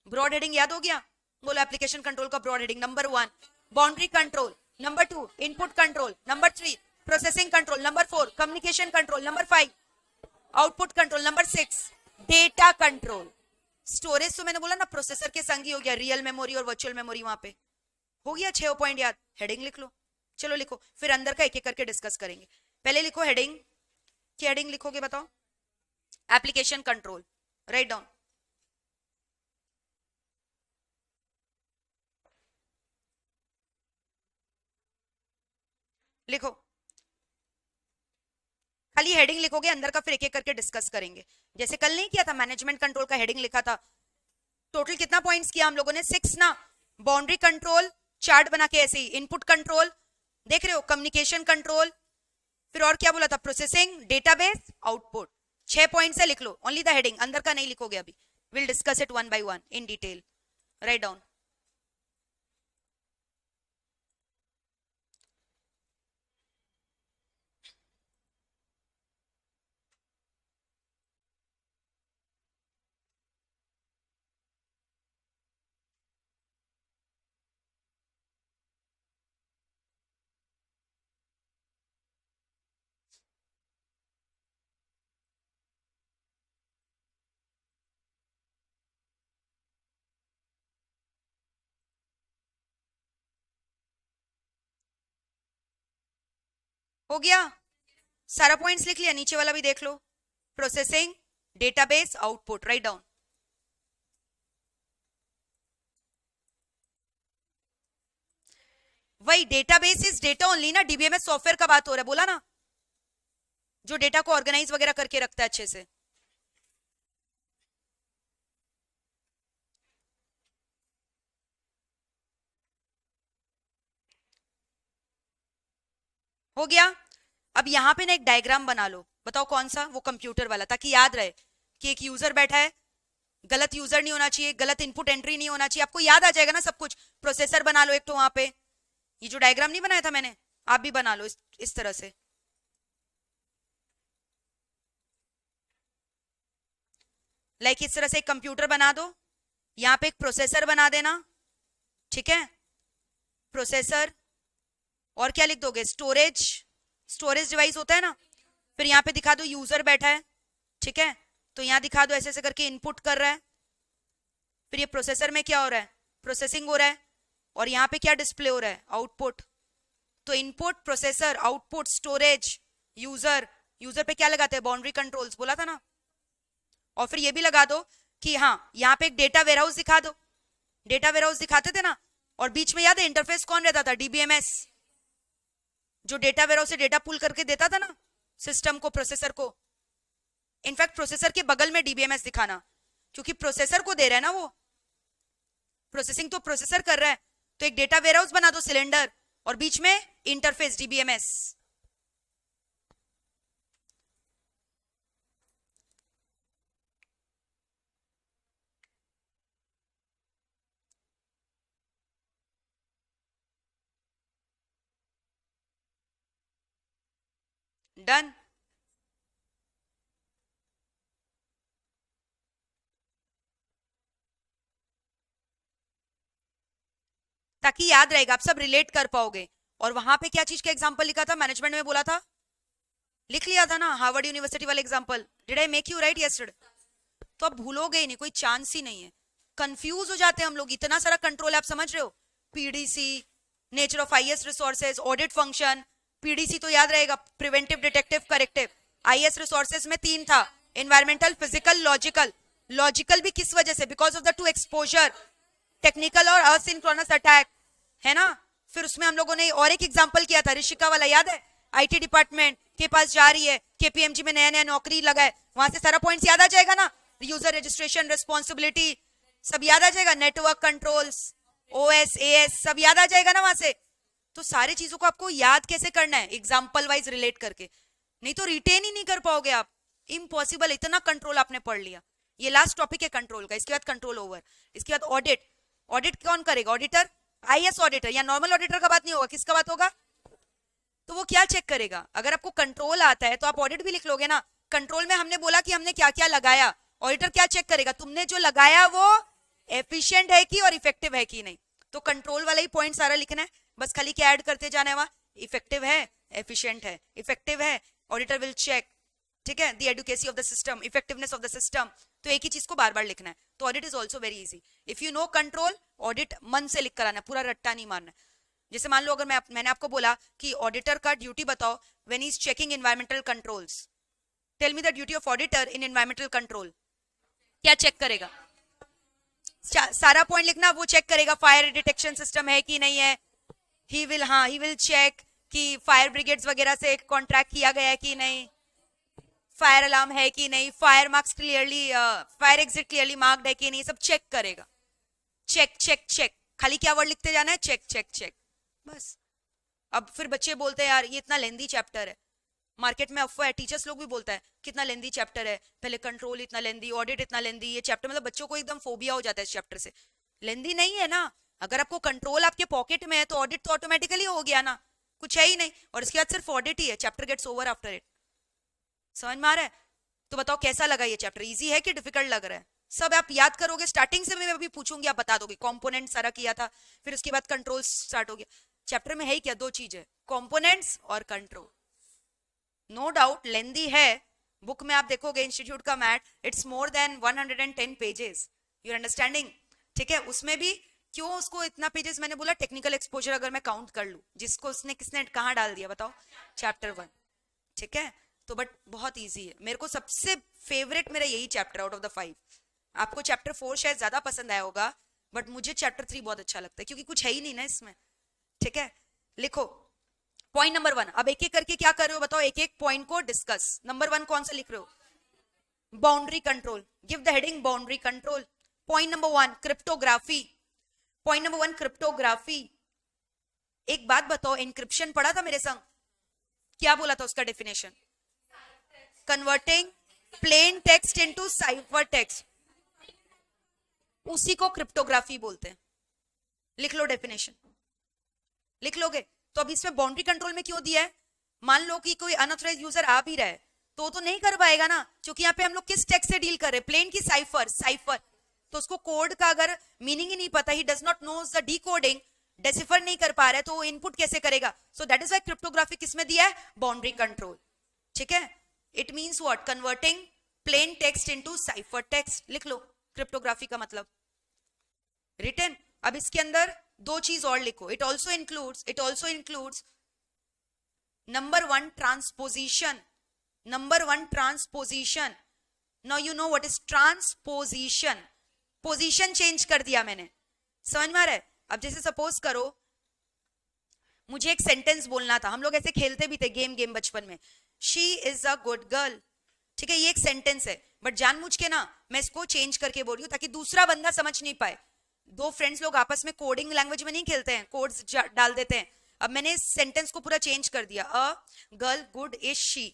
Broad heading याद हो गया, बोलो एप्लीकेशन कंट्रोल का broad heading. Number 1 boundary control, number 2 input control, number 3 processing control, number 4 communication control, number 5 output control, number 6 data control. Storage तो मैंने बोला ना प्रोसेसर के संगी हो गया, रियल मेमोरी और वर्चुअल मेमोरी, वहां पे हो गया 6 पॉइंट याद। हेडिंग लिख लो, चलो लिखो, फिर अंदर का एक एक करके डिस्कस करेंगे। पहले लिखो हेडिंग, क्या हेडिंग लिखोगे बताओ, एप्लीकेशन कंट्रोल, राइट डाउन। लिखो, खाली हेडिंग लिखोगे, अंदर का फिर एक एक करके डिस्कस करेंगे। जैसे कल नहीं किया था, मैनेजमेंट कंट्रोल का हेडिंग लिखा था, टोटल कितना पॉइंट्स किया हम लोगों ने, 6 ना। बाउंड्री कंट्रोल चार्ट बना के ऐसे ही, इनपुट कंट्रोल देख रहे हो, कम्युनिकेशन कंट्रोल, फिर और क्या बोला था, प्रोसेसिंग, डेटाबेस, आउटपुट। 6 पॉइंट्स है, लिख लो, ओनली द हेडिंग, अंदर का नहीं लिखोगे अभी। Will discuss it one by one in detail, write down. हो गया, सारा पॉइंट्स लिख लिया, नीचे वाला भी देख लो, processing, database, output, write down. वही डेटाबेस इज डेटा ओनली ना, डीबीएमएस सॉफ्टवेयर का बात हो रहा है, बोला ना, जो डेटा को ऑर्गेनाइज वगैरह करके रखता है अच्छे से। हो गया। अब यहां पे ना एक डायग्राम बना लो, बताओ कौन सा, वो कंप्यूटर वाला, ताकि याद रहे कि एक यूजर बैठा है, गलत यूजर नहीं होना चाहिए, गलत इनपुट एंट्री नहीं होना चाहिए, आपको याद आ जाएगा ना सब कुछ। प्रोसेसर बना लो एक तो वहां पे, ये जो डायग्राम नहीं बनाया था मैंने, आप भी बना लो इस तरह से। लाइक इस तरह से एक कंप्यूटर बना दो, यहाँ पे एक प्रोसेसर बना देना, ठीक है, प्रोसेसर, और क्या लिख दोगे, स्टोरेज, स्टोरेज डिवाइस होता है ना, फिर यहाँ पे दिखा दो यूजर बैठा है, ठीक है, तो यहाँ दिखा दो ऐसे ऐसे करके इनपुट कर रहा है, फिर ये प्रोसेसर में क्या हो रहा है, प्रोसेसिंग हो रहा है, और यहाँ पे क्या डिस्प्ले हो रहा है, आउटपुट। तो input, processor, output, storage, user, user पे क्या लगाते हैं, बाउंड्री कंट्रोल्स, बोला था ना। और फिर ये भी लगा दो कि हाँ यहाँ पे एक डेटा वेयरहाउस दिखा दो, डेटा वेयरहाउस दिखाते थे ना, और बीच में याद है इंटरफेस कौन रहता था, डीबीएमएस, जो डेटा वेयरहाउस से डेटा पुल करके देता था ना सिस्टम को, प्रोसेसर को। इनफैक्ट प्रोसेसर के बगल में डीबीएमएस दिखाना, क्योंकि प्रोसेसर को दे रहा है ना वो, प्रोसेसिंग तो प्रोसेसर कर रहा है, तो एक डेटा वेयरहाउस बना दो सिलेंडर, और बीच में इंटरफेस डीबीएमएस। डन। ताकि याद रहेगा, आप सब रिलेट कर पाओगे। और वहां पे क्या चीज का एग्जांपल लिखा था, मैनेजमेंट में बोला था, लिख लिया था ना, हार्वर्ड यूनिवर्सिटी वाले example. Did I make you right yesterday? तो आप भूलोगे ही नहीं, कोई चांस ही नहीं है। कंफ्यूज हो जाते हैं हम लोग, इतना सारा कंट्रोल, आप समझ रहे हो, PDC, nature of IS resources, audit function. PDC तो याद रहेगा, preventive, detective, corrective. IS resources में 3 था, एनवायरमेंटल, फिजिकल, लॉजिकल। लॉजिकल भी किस वजह से, because of the two exposure, technical और असिंक्रोनस अटैक, है ना। फिर उसमें हम लोगों ने और एक एग्जांपल किया था, ऋषिका वाला, याद है, आईटी डिपार्टमेंट के पास जा रही है, केपीएमजी में नया नया नौकरी लगा है, वहां से सारा पॉइंट्स याद आ जाएगा ना, यूजर रजिस्ट्रेशन, रिस्पॉन्सिबिलिटी, सब याद आ जाएगा, नेटवर्क कंट्रोल्स, ओएस, एएस, सब याद आ जाएगा ना वहां से। तो सारी चीजों को आपको याद कैसे करना है, एग्जाम्पल वाइज रिलेट करके, नहीं तो रिटेन ही नहीं कर पाओगे आप, इम्पॉसिबल। इतना कंट्रोल आपने पढ़ लिया। ये लास्ट टॉपिक है कंट्रोल का, इसके बाद कंट्रोल ओवर। इसके बाद ऑडिट। ऑडिट कौन करेगा, ऑडिटर, आईएएस ऑडिटर, या नॉर्मल ऑडिटर का बात नहीं होगा, किसका बात होगा, तो वो क्या चेक करेगा। अगर आपको कंट्रोल आता है तो आप ऑडिट भी लिख लोगे ना। कंट्रोल में हमने बोला कि हमने क्या क्या लगाया, ऑडिटर क्या चेक करेगा, तुमने जो लगाया वो एफिशिएंट है कि और इफेक्टिव है कि नहीं। तो कंट्रोल वाला ही पॉइंट सारा लिखना है, बस खाली क्या ऐड करते जाना है, वहां इफेक्टिव है, एफिशिएंट है, इफेक्टिव है, ऑडिटर विल चेक, ठीक है, the adequacy of the system, effectiveness of the system. तो एक ही चीज को बार बार लिखना है। तो audit is also very easy, if you know control, audit मन से लिख कर आना, पूरा रट्टा नहीं मारना। जैसे मान लो, अगर मैंने आपको बोला कि ऑडिटर का ड्यूटी बताओ when he is checking environmental controls, tell me the duty of auditor in environmental control, क्या चेक करेगा, सारा पॉइंट लिखना, वो चेक करेगा फायर डिटेक्शन सिस्टम है कि नहीं है, ही विल चेक कि फायर ब्रिगेड्स वगैरह से कॉन्ट्रैक्ट किया गया है कि नहीं, फायर अलार्म है कि नहीं, fire marks clearly, fire exit clearly marked है कि नहीं, सब चेक करेगा। चेक चेक चेक, खाली क्या वर्ड लिखते जाना है, चेक चेक चेक, बस। अब फिर बच्चे बोलते हैं यार ये इतना लेंदी चैप्टर है, मार्केट में अफवाह है, टीचर्स लोग भी बोलता है कितना लेंदी चैप्टर है, पहले कंट्रोल इतना लेंदी, ऑडिट इतना लेंदी, ये चैप्टर, मतलब बच्चों को एकदम फोबिया हो जाता है इस चैप्टर से। लेंदी नहीं है ना, अगर आपको कंट्रोल आपके पॉकेट में है तो ऑडिट तो ऑटोमेटिकली हो गया ना, कुछ है ही नहीं, और इसके बाद सिर्फ ऑडिट ही है, chapter gets over after it. समझ में आ रहा है? तो बताओ कैसा लगा ये चैप्टर, इजी है कि डिफिकल्ट लग रहा है? सब आप याद करोगे, स्टार्टिंग से मैं अभी पूछूंगी आप बता दोगे। कंपोनेंट सारा किया था, फिर उसके बाद कंट्रोल स्टार्ट हो गया। चैप्टर में है ही क्या, 2 चीज है, कंपोनेंट्स और कंट्रोल। नो डाउट लेंदी है, बुक में आप देखोगे इंस्टीट्यूट का math, it's more than 110 pages, your understanding, ठीक है। उसमें भी क्यों उसको इतना पेजेस, मैंने बोला टेक्निकल एक्सपोजर अगर मैं काउंट कर लूं, जिसको उसने किसने कहाँ डाल दिया बताओ, चैप्टर 1, ठीक है। तो बट बहुत इजी है, मेरे को सबसे फेवरेट मेरा यही चैप्टर आउट ऑफ द 5। आपको चैप्टर 4 शायद ज्यादा पसंद आया होगा, बट मुझे चैप्टर 3 बहुत अच्छा लगता है, क्योंकि कुछ है ही नहीं ना इसमें, ठीक है। लिखो पॉइंट नंबर 1, अब एक एक करके क्या कर रहे हो बताओ, एक एक पॉइंट को डिस्कस। नंबर 1 कौन सा लिख रहे हो, boundary control, give the heading boundary control. Point number 1 cryptography, point number 1 cryptography. एक बात बताओ, इंक्रिप्शन पढ़ा था मेरे संग, क्या बोला था उसका definition, converting plain text into cipher text, उसी को क्रिप्टोग्राफी बोलते हैं। लिख लो डेफिनेशन, लिख लोगे? तो अब इसमें बाउंड्री कंट्रोल में क्यों दिया है, मान लो कि कोई अनऑथराइज्ड यूजर आ भी रहा है तो नहीं कर पाएगा ना, क्योंकि यहाँ पे हम लोग किस टेक्स्ट से डील कर रहे हैं, प्लेन की साइफर, साइफर। तो उसको कोड का अगर मीनिंग ही नहीं पता, he does not knows the decoding, decipher नहीं कर पा रहा है, तो वो इनपुट कैसे करेगा। सो दैट इज व्हाई क्रिप्टोग्राफी किसमें दिया है, बाउंड्री कंट्रोल, ठीक है। It means what, converting plain text into cipher text. लिख लो क्रिप्टोग्राफी का मतलब, रिटन। अब इसके अंदर 2 चीज और लिखो, it also includes number 1 transposition, number 1 transposition. Now you know what is transposition, position change कर दिया मैंने, समझ में आ रहा है? अब जैसे सपोज करो मुझे एक सेंटेंस बोलना था, हम लोग ऐसे खेलते भी थे गेम बचपन में, she is a good girl, ठीक है, ये एक सेंटेंस है, बट जानबूझ के ना मैं इसको चेंज करके बोल रही हूँ ताकि दूसरा बंदा समझ नहीं पाए। 2 फ्रेंड्स लोग आपस में कोडिंग लैंग्वेज में नहीं खेलते हैं, कोड्स डाल देते हैं। अब मैंने इस सेंटेंस को पूरा चेंज कर दिया, a girl good is she,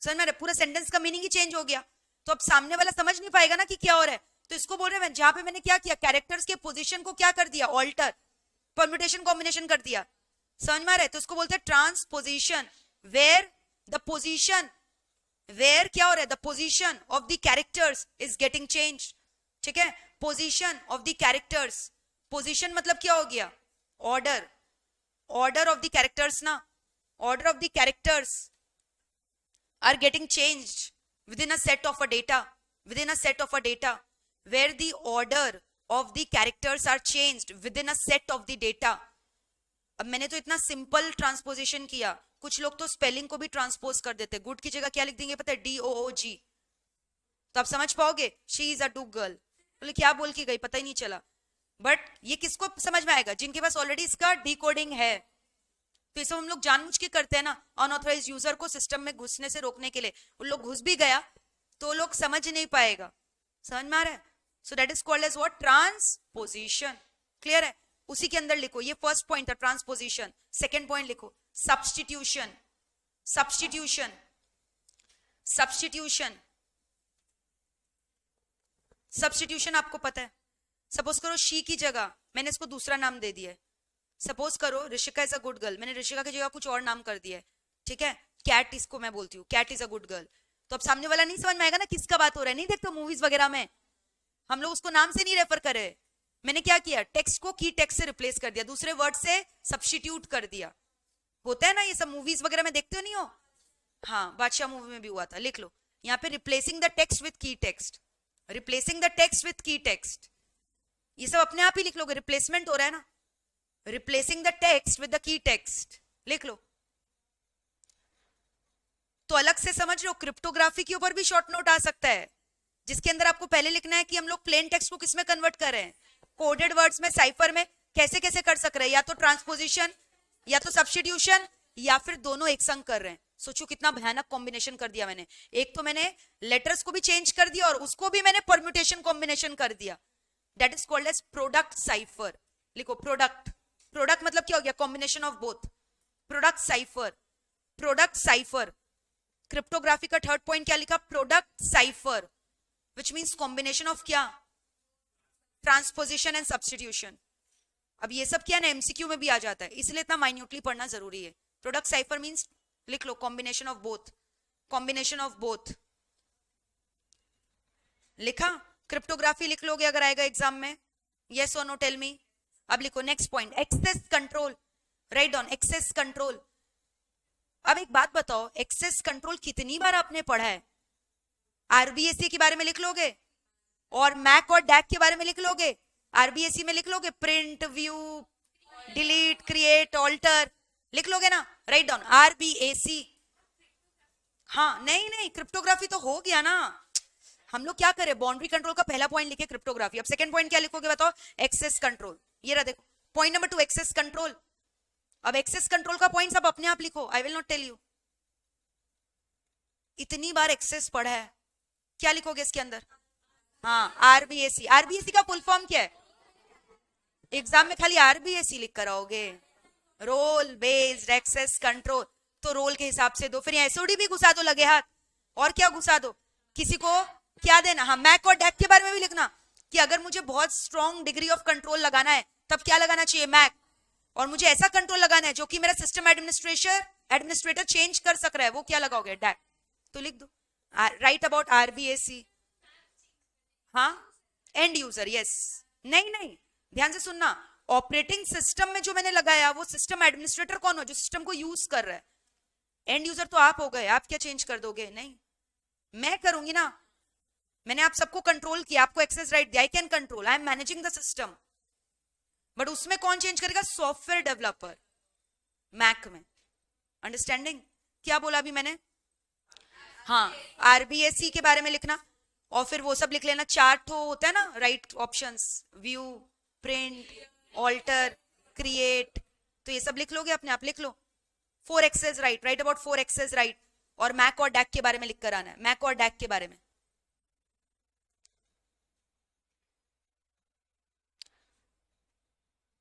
समझ में, पूरा सेंटेंस का मीनिंग ही चेंज हो गया। तो अब सामने वाला समझ नहीं पाएगा ना कि क्या हो रहा है। तो इसको बोल रहे हैं, जहां पे मैंने क्या किया, कैरेक्टर्स के पोजीशन को क्या कर दिया, ऑल्टर, परम्यूटेशन कॉम्बिनेशन कर दिया, समझ में आ रहा है? तो इसको बोलते हैं transposition, where the position, where क्या हो रहा है, the position of the characters is getting change, ठीक है, position of the characters, position मतलब क्या हो गया, order, order of the characters ना, order of the characters are getting changed within a set of a data, within a set of a data, where the order of the characters are changed within a set of the data. अब मैंने तो इतना सिंपल ट्रांसपोजिशन किया, कुछ लोग तो स्पेलिंग को भी ट्रांसपोज कर देते, गुड की जगह क्या लिख देंगे पता है, DOOG, तो आप समझ पाओगे, she is a do girl, बोले क्या बोल के गई पता ही नहीं चला, बट ये किसको समझ में आएगा, जिनके पास ऑलरेडी इसका डिकोडिंग है। तो ये सब हम लोग जानबूझ के करते हैं ना, अनऑथराइज यूजर को सिस्टम में घुसने से रोकने के लिए, उन लोग घुस भी गया तो लोग समझ नहीं पाएगा, समझ में आ रहा है, so that is called as what, transposition, clear है। उसी के अंदर लिखो, ये फर्स्ट पॉइंट था ट्रांसपोजिशन, सेकंड पॉइंट लिखो सब्स्टिट्यूशन, सब्स्टिट्यूशन, सब्स्टिट्यूशन, सब्स्टिट्यूशन आपको पता है, सपोज करो शी की जगह मैंने इसको दूसरा नाम दे दिया है, सपोज करो Rishika is a good girl, मैंने ऋषिका की जगह कुछ और नाम कर दिया है, ठीक है, कैट इसको मैं बोलती हूँ, cat is a good girl, तो अब सामने वाला नहीं समझ में आएगा ना किसका बात हो रहा है, नहीं देखते मूवीज वगैरह में हम लोग उसको नाम से नहीं रेफर करे, मैंने क्या किया, टेक्स्ट को की टेक्स्ट से रिप्लेस कर दिया, दूसरे वर्ड से सब्स्टिट्यूट कर दिया, होता है ना ये सब मूवीज वगैरह में देखते हो नहीं हो, हाँ बादशाह मूवी में भी हुआ था, लिख लो यहाँ पे रिप्लेसिंग द टेक्स्ट विथ की text, replacing the text with की टेक्स्ट, ये सब अपने आप ही लिख लोगे, रिप्लेसमेंट हो रहा है ना, replacing the text with the key text, लिख लो। तो अलग से समझ रहे हो, क्रिप्टोग्राफी के ऊपर भी शॉर्ट नोट आ सकता है, जिसके अंदर आपको पहले लिखना है कि हम लोग प्लेन टेक्स्ट को किस में कन्वर्ट कर रहे हैं, कोडेड वर्ड्स में, साइफर में, कैसे कैसे कर सक रहे हैं, या तो ट्रांसपोजिशन या तो सब्स्टिट्यूशन या फिर दोनों एक संग कर रहे हैं। सोचो कितना भयानक कॉम्बिनेशन कर दिया मैंने, एक तो मैंने लेटर्स को भी चेंज कर दिया और उसको भी मैंने परम्यूटेशन कॉम्बिनेशन कर दिया, that is called as product cipher, लिखो प्रोडक्ट, प्रोडक्ट मतलब क्या हो गया, combination of both, product cipher, product cipher, cryptography का थर्ड पॉइंट क्या लिखा, product cipher, which means combination of क्या, ट्रांसपोजिशन एंड सब्स्टिट्यूशन। अब ये सब क्या ना एमसीक्यू में भी आ जाता है, इसलिए इतना माइन्यूटली पढ़ना जरूरी है। प्रोडक्ट साइफर मींस लिख लो combination of both, combination of both, लिखा, क्रिप्टोग्राफी लिख लोगे अगर आएगा एग्जाम में, यस और नो, टेल मी। अब लिखो next point, access control, write down access control. अब एक बात बताओ, एक्सेस कंट्रोल कितनी बार आपने पढ़ा है, आरबीएससी के बारे में लिख लोगे और मैक और डैक के बारे में लिख लोगे, आरबीएससी में लिख लोगे print, view, delete, create, alter, लिख लोगे ना, राइट डाउन आरबीएससी। हाँ नहीं नहीं, क्रिप्टोग्राफी तो हो गया ना, हम लोग क्या करें, बाउंड्री कंट्रोल का पहला पॉइंट लिखे क्रिप्टोग्राफी, अब सेकंड पॉइंट क्या लिखोगे बताओ, एक्सेस कंट्रोल, ये रहा देखो पॉइंट नंबर 2 एक्सेस कंट्रोल। अब एक्सेस कंट्रोल का पॉइंट सब अपने आप लिखो, I will not tell you, इतनी बार एक्सेस पढ़ा है, क्या लिखोगे इसके अंदर, हाँ आरबीएससी, आरबीएससी का फुल फॉर्म क्या है, एग्जाम में खाली आरबीएससी लिख कर आओगे, रोल बेस्ड एक्सेस कंट्रोल, तो रोल के हिसाब से दो, फिर एसओडी भी घुसा दो लगे हाथ, और क्या घुसा दो, किसी को क्या देना, हाँ मैक और डैक के बारे में भी लिखना कि अगर मुझे बहुत स्ट्रॉन्ग डिग्री ऑफ कंट्रोल लगाना है तब क्या लगाना चाहिए, मैक, और मुझे ऐसा कंट्रोल लगाना है जो कि मेरा सिस्टम एडमिनिस्ट्रेटर चेंज कर सक रहा है, वो क्या लगाओगे, डैक, तो लिख दो, राइट अबाउट आरबीएससी, हाँ एंड यूजर, यस, नहीं नहीं ध्यान से सुनना, ऑपरेटिंग सिस्टम में जो मैंने लगाया वो सिस्टम एडमिनिस्ट्रेटर कौन हो, जो सिस्टम को यूज कर रहा है, एंड यूजर तो आप हो गए, आप क्या चेंज कर दोगे, नहीं मैं करूंगी ना, मैंने आप सबको कंट्रोल किया, आपको एक्सेस राइट दिया, I can control, I am managing the system, but उसमें कौन चेंज करेगा, सॉफ्टवेयर डेवलपर, मैक में, अंडरस्टैंडिंग, क्या बोला अभी मैंने, हाँ आरबीएससी के बारे में लिखना, और फिर वो सब लिख लेना, चार्ट होता है ना, right options, view, print, alter, create, तो ये सब लिख लोगे अपने आप, लिख लो 4 access right, write about 4 access right, और मैक और डैक के बारे में लिख कर आना है, मैक और डैक के बारे में,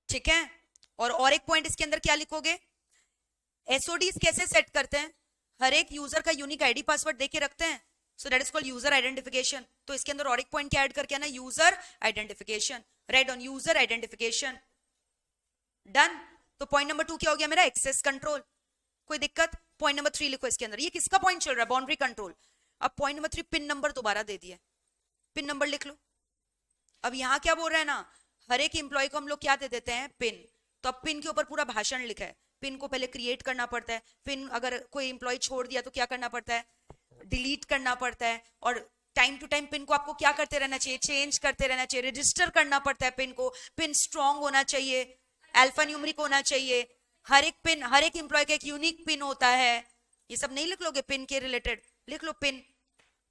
ठीक है। और एक पॉइंट इसके अंदर क्या लिखोगे, एसओडीज कैसे सेट करते हैं, हर एक यूजर का यूनिक आईडी पासवर्ड देके रखते हैं, सो that is called user identification, तो इसके अंदर और एक पॉइंट क्या ऐड करके आना, user identification, right on user identification, done. तो पॉइंट नंबर 2 क्या हो गया मेरा, एक्सेस कंट्रोल, कोई दिक्कत। पॉइंट नंबर 3 लिखो इसके अंदर। ये किसका पॉइंट चल रहा है? Boundary control. अब पॉइंट नंबर 3 पिन नंबर दोबारा दे दिया, पिन नंबर लिख लो। अब यहाँ क्या बोल रहा है ना, हर एक एम्प्लॉय को हम लोग क्या दे देते हैं? पिन। तो अब पिन के ऊपर पूरा भाषण लिखा है। पिन को पहले क्रिएट करना पड़ता है, पिन अगर कोई एम्प्लॉय छोड़ दिया तो क्या करना पड़ता है? डिलीट करना पड़ता है। और टाइम टू टाइम पिन को आपको क्या करते रहना चाहिए? चेंज करते रहना चाहिए, रजिस्टर करना पड़ता है पिन को। पिन स्ट्रॉन्ग होना चाहिए, अल्फा न्यूमेरिक होना चाहिए। हर एक पिन, हर एक एम्प्लॉय का एक यूनिक पिन होता है। ये सब नहीं लिख लोगे पिन के रिलेटेड? लिख लो पिन।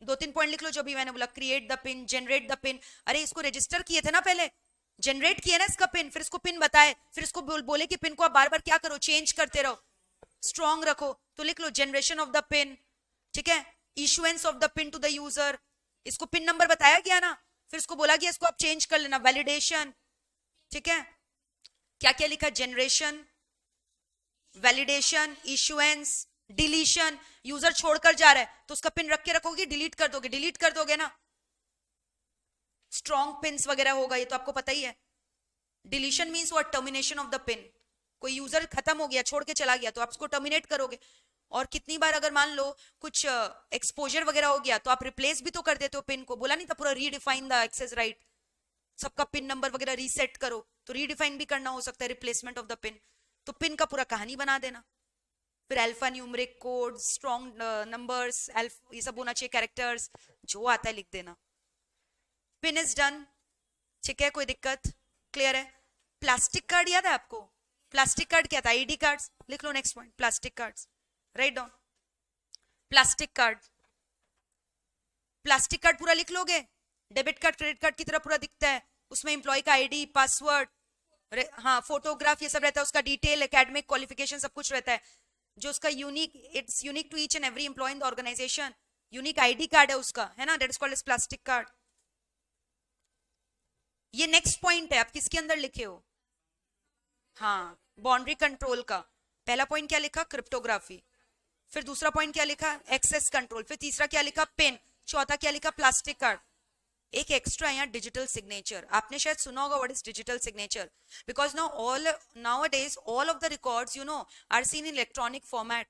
2-3 पॉइंट लिख लो जो भी मैंने बोला, create the pin, generate the pin. अरे इसको रजिस्टर किए थे ना पहले, जनरेट किया ना इसका पिन, फिर इसको पिन बताए, फिर इसको बोले कि पिन को आप बार बार क्या करो? चेंज करते रहो, स्ट्रॉन्ग रखो। तो लिख लो जनरेशन ऑफ द पिन, ठीक है, issuance of the PIN to the user. इसको पिन नंबर बताया गया ना, फिर इसको बोला गया इसको आप चेंज कर लेना, वैलिडेशन, ठीक है। क्या क्या लिखा? Generation, validation, issuance, deletion. User छोड़कर जा रहा है तो उसका पिन रख के रखोगे, डिलीट कर दोगे? डिलीट कर दोगे ना। स्ट्रॉन्ग पिन्स वगैरह होगा, ये तो आपको पता ही है। Deletion means what? Termination of the pin. कोई यूजर खत्म हो गया, छोड़ के चला गया, तो आप उसको टर्मिनेट करोगे। और कितनी बार अगर मान लो कुछ एक्सपोजर वगैरह हो गया तो आप रिप्लेस भी तो कर देते हो पिन को। बोला नहीं था पूरा रीडिफाइन द एक्सेस राइट, सबका पिन नंबर वगैरह रीसेट करो, तो रीडिफाइन भी करना हो सकता है, रिप्लेसमेंट ऑफ द पिन। तो पिन का पूरा कहानी बना देना। फिर alpha numeric code, strong numbers, ये सब होना चाहिए, कैरेक्टर्स, जो आता है लिख देना। पिन इज डन, ठीक है, कोई दिक्कत? क्लियर है? प्लास्टिक कार्ड याद है आपको? प्लास्टिक कार्ड क्या था? ID cards. लिख लो next point, plastic cards, right down. Plastic card, plastic card पूरा लिख लोगे। डेबिट कार्ड, क्रेडिट कार्ड की तरह पूरा दिखता है, उसमें एम्प्लॉय का आईडी, पासवर्ड, हाँ, फोटोग्राफ, ये सब रहता है, उसका डिटेल, एकेडमिक क्वालिफिकेशन, सब कुछ रहता है। जो उसका unique, it's unique to each and every employee in the organisation, unique ID card है उसका, है ना, that is called as plastic card. ये नेक्स्ट पॉइंट है, आप किसके अंदर लिखे हो? हाँ, बाउंड्री कंट्रोल का। पहला पॉइंट क्या लिखा? क्रिप्टोग्राफी। फिर दूसरा पॉइंट क्या लिखा? Access control. फिर तीसरा क्या लिखा? पिन। चौथा क्या लिखा? Plastic card. एक एक्स्ट्रा यहाँ डिजिटल सिग्नेचर। आपने शायद सुना होगा what is digital signature, because nowadays all of the records you know are seen in electronic format.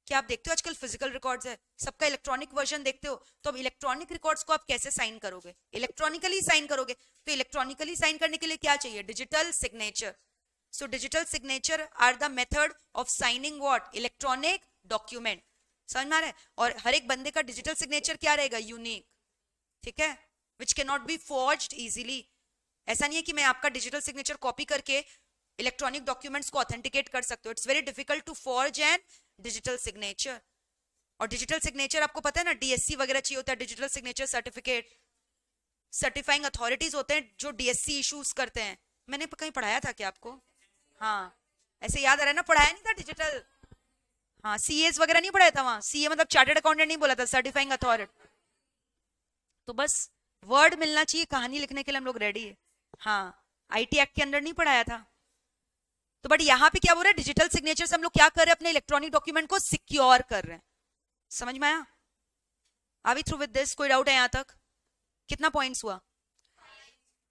क्या आप देखते हो आजकल फिजिकल रिकॉर्ड्स है, सबका इलेक्ट्रॉनिक वर्जन देखते हो? तो अब इलेक्ट्रॉनिक रिकॉर्ड्स को आप कैसे साइन करोगे? इलेक्ट्रॉनिकली साइन करोगे। तो इलेक्ट्रॉनिकली साइन करने के लिए क्या चाहिए? Digital signature. So digital signature are the method of signing what? Electronic document. समझ में आ रहा है? और हर एक बंदे का डिजिटल सिग्नेचर क्या रहेगा? यूनिक, ठीक है, which cannot be forged easily। ऐसा नहीं है कि मैं आपका डिजिटल सिग्नेचर कॉपी करके इलेक्ट्रॉनिक डॉक्यूमेंट्स को ऑथेंटिकेट कर सकते हो। It's very difficult to forge an digital signature. और डिजिटल सिग्नेचर आपको पता है ना, डीएससी वगैरह चाहिए होता है, digital signature certificate. Certifying authorities होते हैं जो डीएससी इशूज करते हैं। मैंने कहीं पढ़ाया था क्या आपको? हाँ, ऐसे याद आ रहा है ना? पढ़ाया नहीं था डिजिटल? हाँ, सीएस वगैरह नहीं पढ़ाया था वहां। सीए मतलब चार्टर्ड अकाउंटेंट नहीं बोला था, सर्टिफाइंग अथॉरिटी। तो बस वर्ड मिलना चाहिए, कहानी लिखने के लिए हम लोग रेडी है। हाँ, आईटी एक्ट के अंदर नहीं पढ़ाया था। तो बट यहाँ पे क्या बोल रहे हैं? डिजिटल सिग्नेचर से हम लोग क्या कर रहे हैं? अपने इलेक्ट्रॉनिक डॉक्यूमेंट को सिक्योर कर रहे हैं। समझ में आया? Are we through with this? कोई डाउट है यहाँ तक? कितना पॉइंट्स हुआ?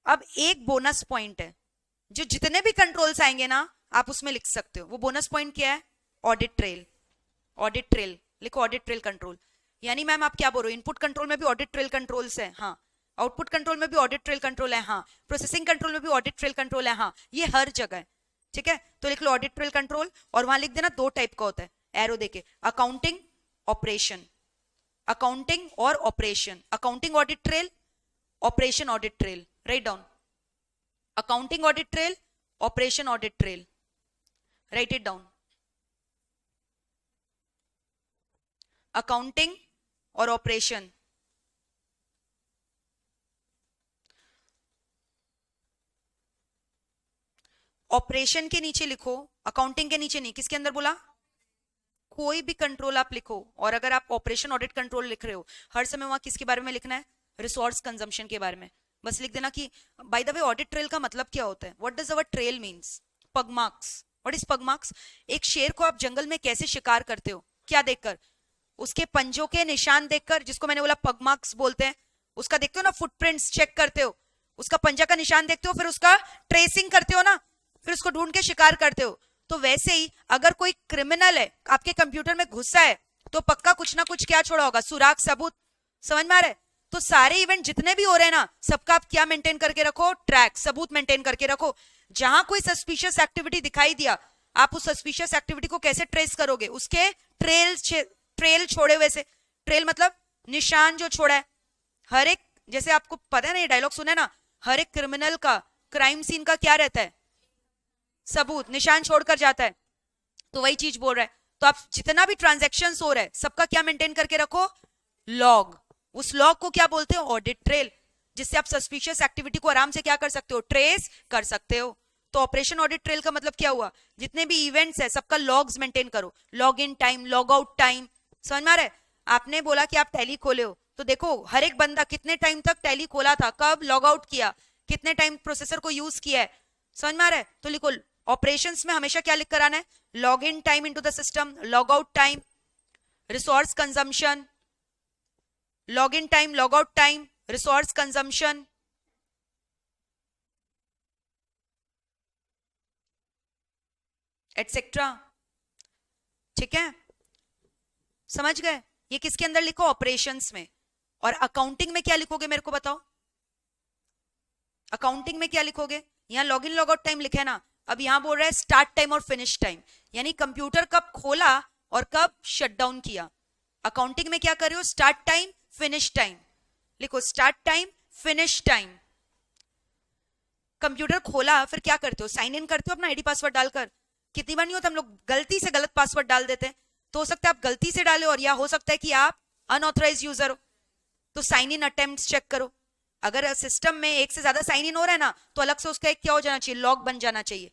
अब एक बोनस पॉइंट है, जो जितने भी कंट्रोल्स आएंगे ना आप उसमें लिख सकते हो। वो बोनस पॉइंट क्या है? Audit trail. ऑडिट ट्रेल लिखो, ऑडिट ट्रेल कंट्रोल। यानी मैम आप क्या बोल रहे हो? इनपुट कंट्रोल में भी ऑडिट ट्रेल कंट्रोल्स है, हाँ। आउटपुट कंट्रोल में भी ऑडिट ट्रेल कंट्रोल है, हाँ। प्रोसेसिंग कंट्रोल में भी ऑडिट ट्रेल कंट्रोल है, हाँ। ये हर जगह है, ठीक है। तो लिख लो ऑडिट ट्रेल कंट्रोल, और वहां लिख देना 2 टाइप का होता है, एरो देके, अकाउंटिंग, ऑपरेशन। अकाउंटिंग और operation, accounting audit trail, operation audit trail. Write down, accounting audit trail, operation audit trail. Right it down, accounting और ऑपरेशन। ऑपरेशन के नीचे लिखो, अकाउंटिंग के नीचे नहीं। किसके अंदर बोला? कोई भी कंट्रोल आप लिखो, और अगर आप ऑपरेशन ऑडिट कंट्रोल लिख रहे हो, हर समय वहां किसके बारे में लिखना है? रिसोर्स कंजम्पशन के बारे में। बस लिख देना कि by the way audit trail का मतलब क्या होता है? What does our trail means? पग मार्क्स। व्हाट इज पग मार्क्स? एक शेर को आप जंगल में कैसे शिकार करते हो? क्या देखकर? उसके पंजों के निशान देखकर, जिसको मैंने बोला पग मार्क्स बोलते हैं। उसका देखते हो ना, फुटप्रिंट्स चेक करते हो, उसका पंजा का निशान देखते हो, फिर उसका ट्रेसिंग करते हो ना, फिर उसको ढूंढ के शिकार करते हो। तो वैसे ही अगर कोई क्रिमिनल है आपके कंप्यूटर में घुसा है तो पक्का कुछ ना कुछ क्या छोड़ा होगा, सुराग, सबूत। समझ में आ रहा है? तो सारे इवेंट जितने भी हो रहे हैं ना, सबका आप क्या मेंटेन करके रखो, ट्रैक, सबूत मेंटेन करके रखो। जहां कोई सस्पिशियस एक्टिविटी दिखाई दिया, आप उस सस्पिशियस एक्टिविटी को कैसे ट्रेस करोगे, उसके ट्रेल छोड़े हुए से। ट्रेल मतलब निशान जो छोड़ा है। हर एक, जैसे आपको पता है ना, ये डायलॉग सुना है ना, हर एक क्रिमिनल का क्राइम सीन का क्या रहता है, सबूत, निशान छोड़कर जाता है। तो वही चीज बोल रहा है। तो आप जितना भी ट्रांजैक्शंस हो रहा है सबका क्या मेंटेन करके रखो, लॉग। उस लॉग को क्या बोलते हो, ऑडिट ट्रेल, जिससे आप सस्पिशियस एक्टिविटी को आराम से क्या कर सकते हो, ट्रेस कर सकते हो। तो ऑपरेशन ऑडिट ट्रेल का मतलब क्या हुआ, जितने भी इवेंट्स है सबका लॉग्स मेंटेन करो, log in time, log out time. समझ में आ रहा है? आपने बोला कि आप टैली खोले हो, तो देखो हर एक बंदा कितने टाइम तक टैली खोला था, कब लॉग आउट किया, कितने टाइम प्रोसेसर को यूज किया है। समझ में आ रहा है? तो लिखो, ऑपरेशंस में हमेशा क्या लिख कर आना है, log in time into the system, log out time, resource consumption, log in time, log out time, resource consumption, etcetera. ठीक है, समझ गए? ये किसके अंदर लिखो, ऑपरेशंस में। और अकाउंटिंग में क्या लिखोगे मेरे को बताओ, अकाउंटिंग में क्या लिखोगे? यहां log in log out time लिखा है ना, अब यहां बोल रहा है स्टार्ट टाइम और फिनिश टाइम, यानी कंप्यूटर कब खोला और कब शट डाउन किया। अकाउंटिंग में क्या कर रहे हो, स्टार्ट टाइम, फिनिश टाइम। लिखो start time, finish time. Computer खोला, फिर क्या करते हो, साइन इन करते हो अपना आईडी पासवर्ड डालकर। कितनी बार नहीं होता हम लोग गलती से गलत पासवर्ड डाल देते हैं, तो हो सकता है आप गलती से डाले, और या हो सकता है कि आप अनऑथराइज यूजर हो, तो साइन इन अटेम्प्ट चेक करो। अगर सिस्टम में एक से ज्यादा साइन इन हो रहा है ना, तो अलग से उसका एक क्या हो जाना चाहिए, लॉग बन जाना चाहिए।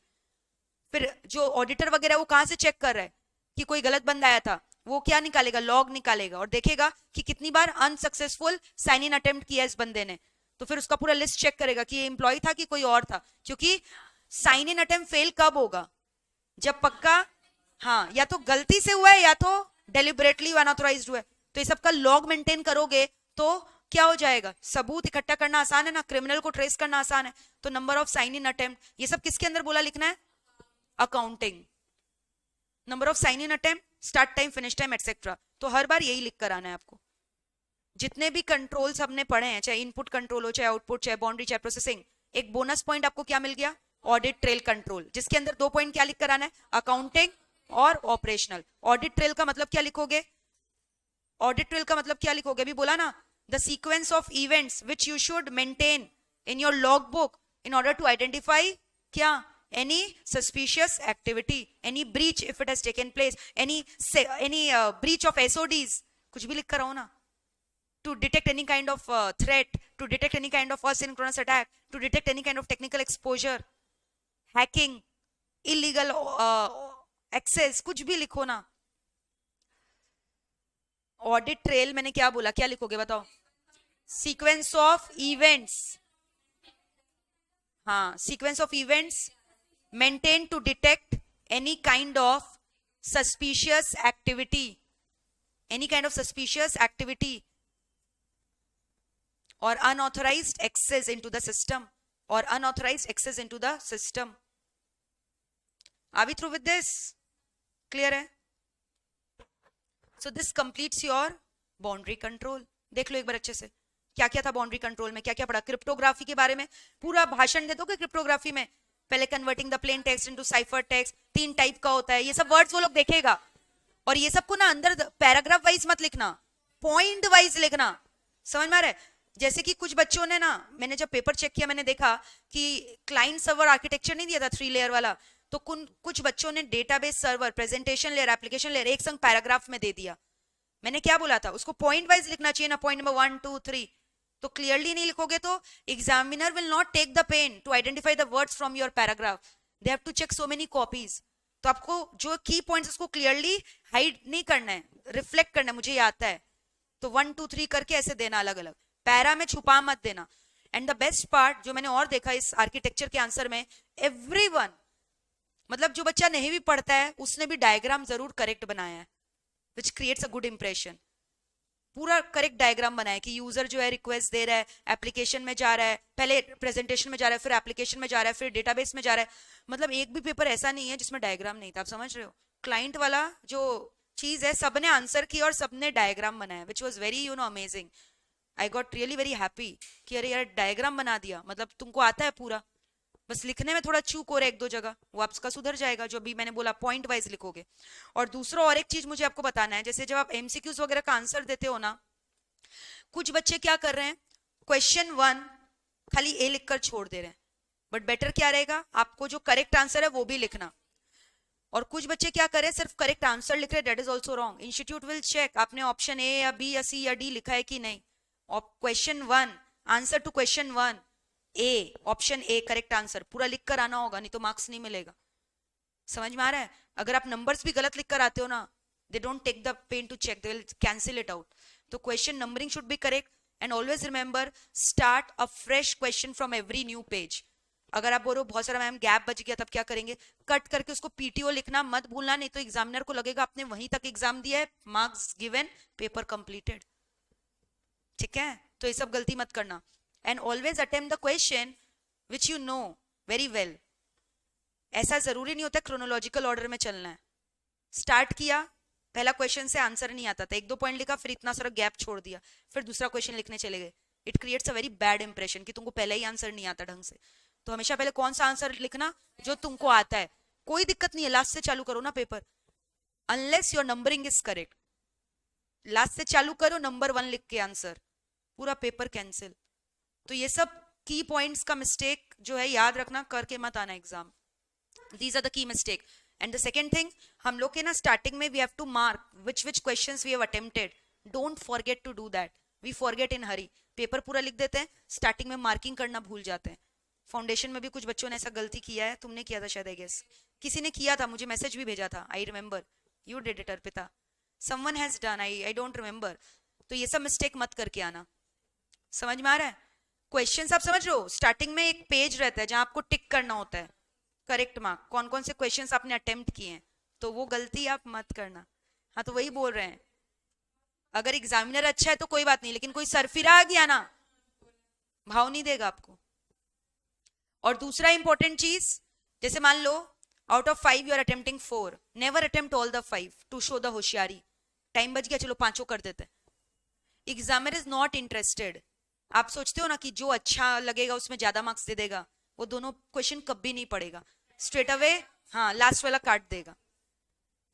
फिर जो ऑडिटर वगैरह वो कहां से चेक कर रहा है कि कोई गलत बंदा आया था, वो क्या निकालेगा, लॉग निकालेगा, और देखेगा कि कितनी बार अनसक्सेसफुल साइन इन अटेम्प्ट किया इस बंदे ने। तो फिर उसका पूरा लिस्ट चेक करेगा कि ये एम्प्लॉय था कि कोई और था, क्योंकि साइन इन अटेम्प्ट फेल कब होगा, जब पक्का, हाँ, या तो गलती से हुआ है या तो डेलिबरेटली अनऑथराइज्ड हुआ है। तो ये सबका लॉग मेंटेन करोगे तो क्या हो जाएगा, सबूत इकट्ठा करना आसान है ना, क्रिमिनल को ट्रेस करना आसान है। तो number of sign in attempt, ये सब किसके अंदर बोला लिखना है, accounting. Number of sign in attempt, start time, finish time, etcetera. तो हर बार यही लिख कर आना है आपको। जितने भी कंट्रोल्स हमने पढ़े हैं, चाहे इनपुट कंट्रोल हो, चाहे आउटपुट, चाहे बाउंड्री, चाहे प्रोसेसिंग, एक बोनस पॉइंट आपको क्या मिल गया, ऑडिट ट्रेल कंट्रोल, जिसके अंदर 2 पॉइंट क्या लिख कर आना है, अकाउंटिंग और ऑपरेशनल। ऑडिट ट्रेल का मतलब क्या लिखोगे, ऑडिट ट्रेल का मतलब क्या लिखोगे, अभी बोला ना, the sequence of events which you should maintain in your log book in order to identify क्या, any suspicious activity, any breach if it has taken place, any breach of SODs, कुछ भी लिख कर आओ ना, to detect any kind of threat, to detect any kind of asynchronous attack, to detect any kind of technical exposure, hacking, illegal access, कुछ भी लिखो ना। ऑडिट ट्रेल मैंने क्या बोला, क्या लिखोगे बताओ, सीक्वेंस ऑफ इवेंट्स, हाँ, sequence of events maintained to detect any kind of suspicious activity, any kind of suspicious activity or unauthorized access into the system, or unauthorized access into the system. Are we through with this? Clear hai? So this completes your boundary control. देख लो एक बार अच्छे से क्या क्या था बाउंड्री कंट्रोल में, क्या क्या पढ़ा। क्रिप्टोग्राफी के बारे में पूरा भाषण दे दोगे क्रिप्टोग्राफी में, पहले converting the plain text into cipher text, 3 type का होता है, ये सब वर्ड्स वो लोग देखेगा। और ये सबको ना अंदर पैराग्राफ वाइज मत लिखना, पॉइंट वाइज लिखना। समझ में आ रहा है? जैसे कि कुछ बच्चों ने ना, मैंने जब पेपर चेक किया मैंने देखा कि क्लाइंट सर्वर आर्किटेक्चर नहीं दिया था 3 लेयर वाला, तो कुछ बच्चों ने database server, presentation layer, application layer एक संग पैराग्राफ में दे दिया। मैंने क्या बोला था, उसको पॉइंट वाइज लिखना चाहिए ना, पॉइंट नंबर 1 2 3। तो क्लियरली नहीं लिखोगे तो examiner will not take the pen to identify the words from your paragraph, they have to check so many copies. तो आपको जो की पॉइंट्स उसको क्लियरली हाइड नहीं करना है, रिफ्लेक्ट करना है, मुझे ये आता है तो 1 2 3 करके ऐसे देना, अलग अलग पैरा में छुपा मत देना। एंड द बेस्ट पार्ट जो मैंने और देखा इस आर्किटेक्चर के आंसर में, एवरीवन, मतलब जो बच्चा नहीं भी पढ़ता है उसने भी डायग्राम जरूर करेक्ट बनाया है, which creates a good impression. पूरा करेक्ट डायग्राम बनाए कि यूजर जो है रिक्वेस्ट दे रहा है, एप्लीकेशन में जा रहा है, पहले प्रेजेंटेशन में जा रहा है, फिर एप्लीकेशन में जा रहा है, फिर डेटाबेस में जा रहा है। मतलब एक भी पेपर ऐसा नहीं है जिसमें डायग्राम नहीं था, आप समझ रहे हो। क्लाइंट वाला जो चीज है सबने आंसर किया और सबने डायग्राम बनाया, which was very amazing. I got really very happy कि अरे यार डायग्राम बना दिया, मतलब तुमको आता है पूरा, बस लिखने में थोड़ा चूक हो रहा है एक दो जगह, वो आपका सुधर जाएगा जो अभी मैंने बोला पॉइंट वाइज लिखोगे। और दूसरा और एक चीज मुझे आपको बताना है, जैसे जब आप एमसीक्यूज वगैरह का आंसर देते हो ना, कुछ बच्चे क्या कर रहे हैं, क्वेश्चन 1 खाली ए लिखकर छोड़ दे रहे हैं, बट बेटर क्या रहेगा, आपको जो करेक्ट आंसर है वो भी लिखना। और कुछ बच्चे क्या करें, सिर्फ करेक्ट आंसर लिख रहे, that is also wrong. Institute will check आपने ऑप्शन ए या बी या सी या डी लिखा है कि नहीं। Question 1 answer to question 1 A, option A correct answer पूरा लिख कर आना होगा, नहीं तो मार्क्स नहीं मिलेगा। समझ में आ रहा है। अगर आप नंबर्स भी गलत लिख कर आते हो ना, they don't take the pen to check, they will cancel it out. तो question numbering should be correct and always remember start a fresh question from every new page. अगर आप बोलो बहुत सारा मैम गैप बच गया, तब क्या करेंगे, कट करके उसको पीटीओ लिखना मत भूलना, नहीं तो एग्जामिनर को लगेगा आपने वहीं तक एग्जाम दिया है, मार्क्स गिवन, पेपर कंप्लीटेड। ठीक है, तो ये सब गलती मत करना। And always attempt the question which you know very well. ऐसा जरूरी नहीं होता क्रोनोलॉजिकल ऑर्डर में चलना है। स्टार्ट किया, पहला क्वेश्चन से आंसर नहीं आता था, एक दो पॉइंट लिखा, फिर इतना सारा गैप छोड़ दिया, फिर दूसरा क्वेश्चन लिखने चले गए, it creates a very bad impression कि तुमको पहले ही आंसर नहीं आता ढंग से। तो हमेशा पहले कौन सा आंसर लिखना, जो तुमको आता है। कोई दिक्कत नहीं है, लास्ट से चालू करो ना paper, unless your numbering is correct. Last से चालू करो, नंबर 1 लिख के आंसर, पूरा पेपर कैंसिल। तो ये सब की पॉइंट्स का मिस्टेक जो है याद रखना, करके मत आना exam. These are the key mistake. And the second thing, हम लोग के ना स्टार्टिंग में we have to mark which questions we have attempted. Don't forget to do that, we forget in hurry. Paper पूरा लिख देते हैं, स्टार्टिंग में मार्किंग करना भूल जाते हैं। फाउंडेशन में भी कुछ बच्चों ने ऐसा गलती किया है, तुमने किया था शायद, आई गेस किसी ने किया था, मुझे मैसेज भी भेजा था, I remember you did it Arpita, someone has done, I don't remember. तो ये सब मिस्टेक मत करके आना। समझ में आ रहा है। क्वेश्चंस आप समझ रहे हो, स्टार्टिंग में एक पेज रहता है जहां आपको टिक करना होता है करेक्ट मार्क, कौन कौन से क्वेश्चंस आपने अटेम्प्ट किए हैं, तो वो गलती आप मत करना। हाँ तो वही बोल रहे हैं, अगर एग्जामिनर अच्छा है तो कोई बात नहीं, लेकिन कोई सरफिरा आ गया ना, भाव नहीं देगा आपको। और दूसरा इंपॉर्टेंट चीज, जैसे मान लो out of 5 you are attempting 4, never attempt all the 5 to show the होशियारी। टाइम बच गया, चलो 5 कर देते। Examiner is not interested. आप सोचते हो ना कि जो अच्छा लगेगा उसमें ज्यादा मार्क्स दे देगा, वो दोनों क्वेश्चन कभी नहीं पड़ेगा, स्ट्रेट अवे हाँ लास्ट वाला काट देगा।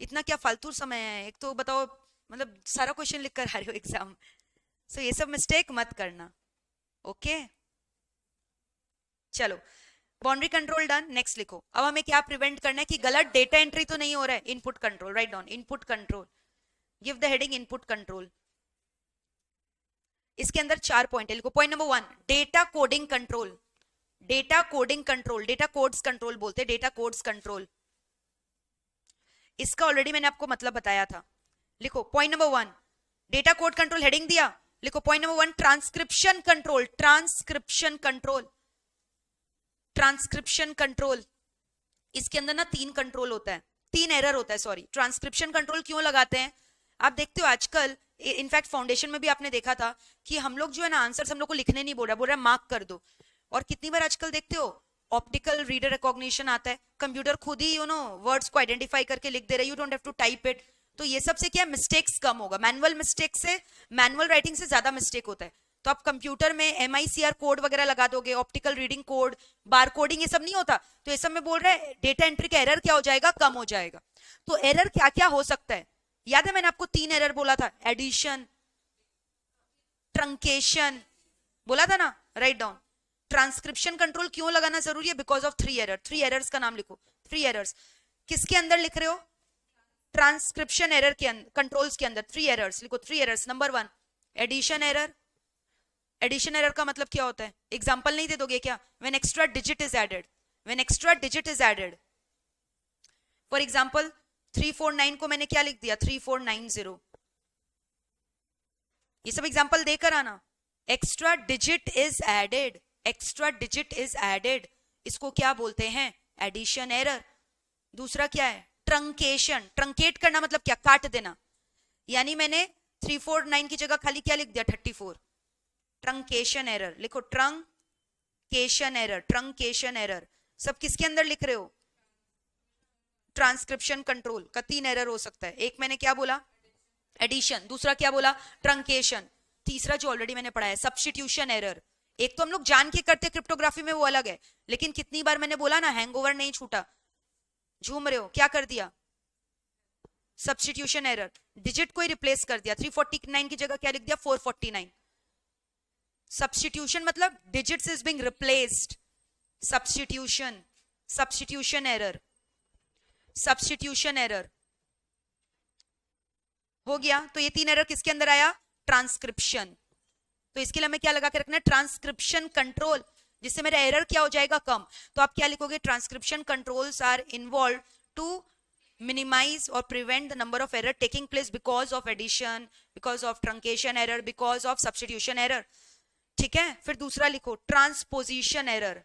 इतना क्या फालतू समय है, एक तो बताओ, मतलब सारा क्वेश्चन लिख कर आ रहे हो एग्जाम। सो ये सब मिस्टेक मत करना। ओके चलो, बाउंड्री कंट्रोल डन। नेक्स्ट लिखो, अब हमें क्या प्रिवेंट करना है कि गलत डेटा एंट्री तो नहीं हो रहा है। Input control, write down input control, give the heading input control. इसके अंदर 4 पॉइंट है, लिखो। Point number 1, data coding control. Data coding control, data codes control बोलते हैं, डेटा कोड्स कंट्रोल। इसका ऑलरेडी मैंने आपको मतलब बताया था। लिखो point number 1, data code control, heading दिया, लिखो point number 1, transcription control. Transcription control, transcription control. इसके अंदर ना 3 कंट्रोल होता है, 3 एरर होता है, सॉरी। ट्रांसक्रिप्शन कंट्रोल क्यों लगाते हैं, आप देखते हो आजकल, इनफैक्ट फाउंडेशन में भी आपने देखा था कि हम लोग जो है ना आंसर हम लोग को लिखने नहीं बोल रहा है मार्क कर दो। और कितनी बार आजकल देखते हो ऑप्टिकल रीडर रिकॉग्निशन आता है, कंप्यूटर खुद ही वर्ड्स को आइडेंटिफाई करके लिख दे रहा है, you don't have to type it. तो ये सब से क्या मिस्टेक्स कम होगा, मैनुअल मिस्टेक से, मैनुअल राइटिंग से ज्यादा मिस्टेक होता है। तो आप कंप्यूटर में MICR कोड वगैरह लगा दोगे, ऑप्टिकल रीडिंग कोड, बार कोडिंग, ये सब नहीं होता। तो ये सब में बोल रहा है डेटा एंट्री का एरर क्या हो जाएगा, कम हो जाएगा। तो एरर क्या क्या हो सकता है, याद है मैंने आपको 3 एरर बोला था, एडिशन, ट्रंकेशन, बोला था ना, राइट डाउन। ट्रांसक्रिप्शन कंट्रोल क्यों लगाना जरूरी है, बिकॉज ऑफ 3 एरर। 3 एरर्स का नाम लिखो, 3 एरर्स। किसके अंदर लिख रहे हो, ट्रांसक्रिप्शन एरर के अंदर, कंट्रोल्स के अंदर 3 एरर्स लिखो। 3 errors, number 1 addition error. Addition error का मतलब क्या होता है, एग्जांपल नहीं दे दोगे क्या, when extra digit is added, when extra digit is added. For example 349 को मैंने क्या लिख दिया, 3490। ये सब एग्जांपल देकर आना। Extra digit is added, extra digit is added, इसको क्या बोलते हैं, एडिशन एरर। दूसरा क्या है, ट्रंकेशन। ट्रंकेट करना मतलब क्या, काट देना। यानी मैंने 349 की जगह खाली क्या लिख दिया 34, ट्रंकेशन एरर लिखो, ट्रंकेशन एरर, ट्रंकेशन एरर। सब किसके अंदर लिख रहे हो, ट्रांसक्रिप्शन कंट्रोल का 3 एरर हो सकता है। एक मैंने क्या बोला, एडिशन, दूसरा क्या बोला, ट्रंकेशन, तीसरा जो ऑलरेडी मैंने पढ़ा है सब्स्टिट्यूशन एरर। एक तो हम लोग जान के करते क्रिप्टोग्राफी में, वो अलग है, लेकिन कितनी बार मैंने बोला ना, हैंगओवर नहीं छूटा, झूम रहे हो, क्या कर दिया, सब्स्टिट्यूशन एरर, डिजिट को ही रिप्लेस कर दिया, 349 की जगह क्या लिख दिया 449। सब्स्टिट्यूशन मतलब digits is being replaced, substitution, substitution error, substitution error हो गया। तो ये 3 एरर किसके अंदर आया, ट्रांसक्रिप्शन। तो इसके लिए हमें क्या लगा के रखना है, ट्रांसक्रिप्शन कंट्रोल, जिससे मेरा एरर क्या हो जाएगा, कम। तो आप क्या लिखोगे, transcription controls are involve to minimize or prevent the number of error taking place because of addition, because of truncation error, because of substitution error। ठीक है, फिर दूसरा लिखो ट्रांसपोजिशन एरर।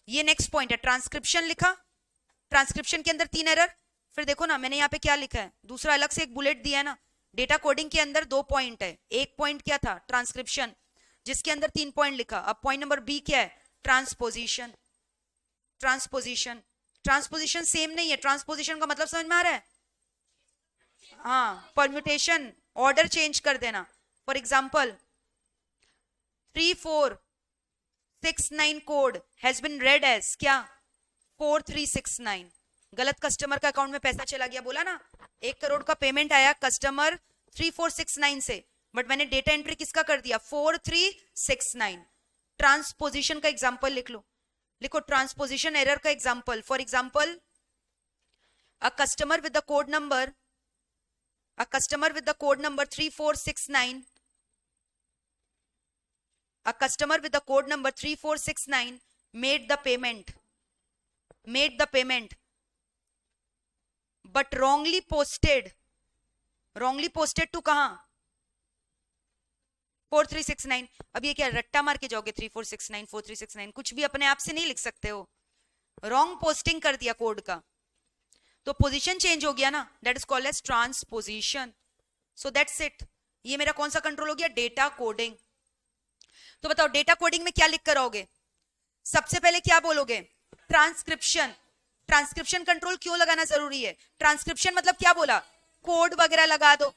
ये नेक्स्ट पॉइंट है, ट्रांसक्रिप्शन लिखा, ट्रांसक्रिप्शन के अंदर 3 एरर। फिर देखो ना मैंने यहाँ पे क्या लिखा है, दूसरा अलग से एक बुलेट दिया है ना, डेटा कोडिंग के अंदर 2 पॉइंट है, एक पॉइंट क्या था, ट्रांसक्रिप्शन, जिसके अंदर 3 पॉइंट लिखा। अब पॉइंट नंबर बी क्या है, ट्रांसपोजिशन। ट्रांसपोजिशन, ट्रांसपोजिशन सेम नहीं है, ट्रांसपोजिशन का मतलब समझ में आ रहा है, हाँ, परम्यूटेशन, ऑर्डर चेंज कर देना। For example 3469 code has been read as क्या, 4369, गलत कस्टमर का अकाउंट में पैसा चला गया, बोला ना 1 करोड़ का पेमेंट आया कस्टमर 3469 से, बट मैंने डेटा एंट्री किसका कर दिया 4369। ट्रांसपोजिशन का एग्जांपल लिख लो, लिखो ट्रांसपोजिशन एरर का example. For example a customer with the code number, a customer with the code number 3469, a customer with the code number 3469 made the payment, but wrongly posted to कहां, 4369। अब ये क्या रट्टा मार के जाओगे, 3469 4369, कुछ भी अपने आप से नहीं लिख सकते हो, रॉन्ग पोस्टिंग कर दिया कोड का, तो पोजीशन चेंज हो गया ना, that is called as transposition. So that's it, ये मेरा कौन सा कंट्रोल हो गया, डेटा कोडिंग। तो बताओ डेटा कोडिंग में क्या लिख कर आओगे, सबसे पहले क्या बोलोगे, ट्रांसक्रिप्शन। ट्रांसक्रिप्शन कंट्रोल क्यों लगाना जरूरी है, ट्रांसक्रिप्शन मतलब क्या बोला, कोड वगैरह लगा दो,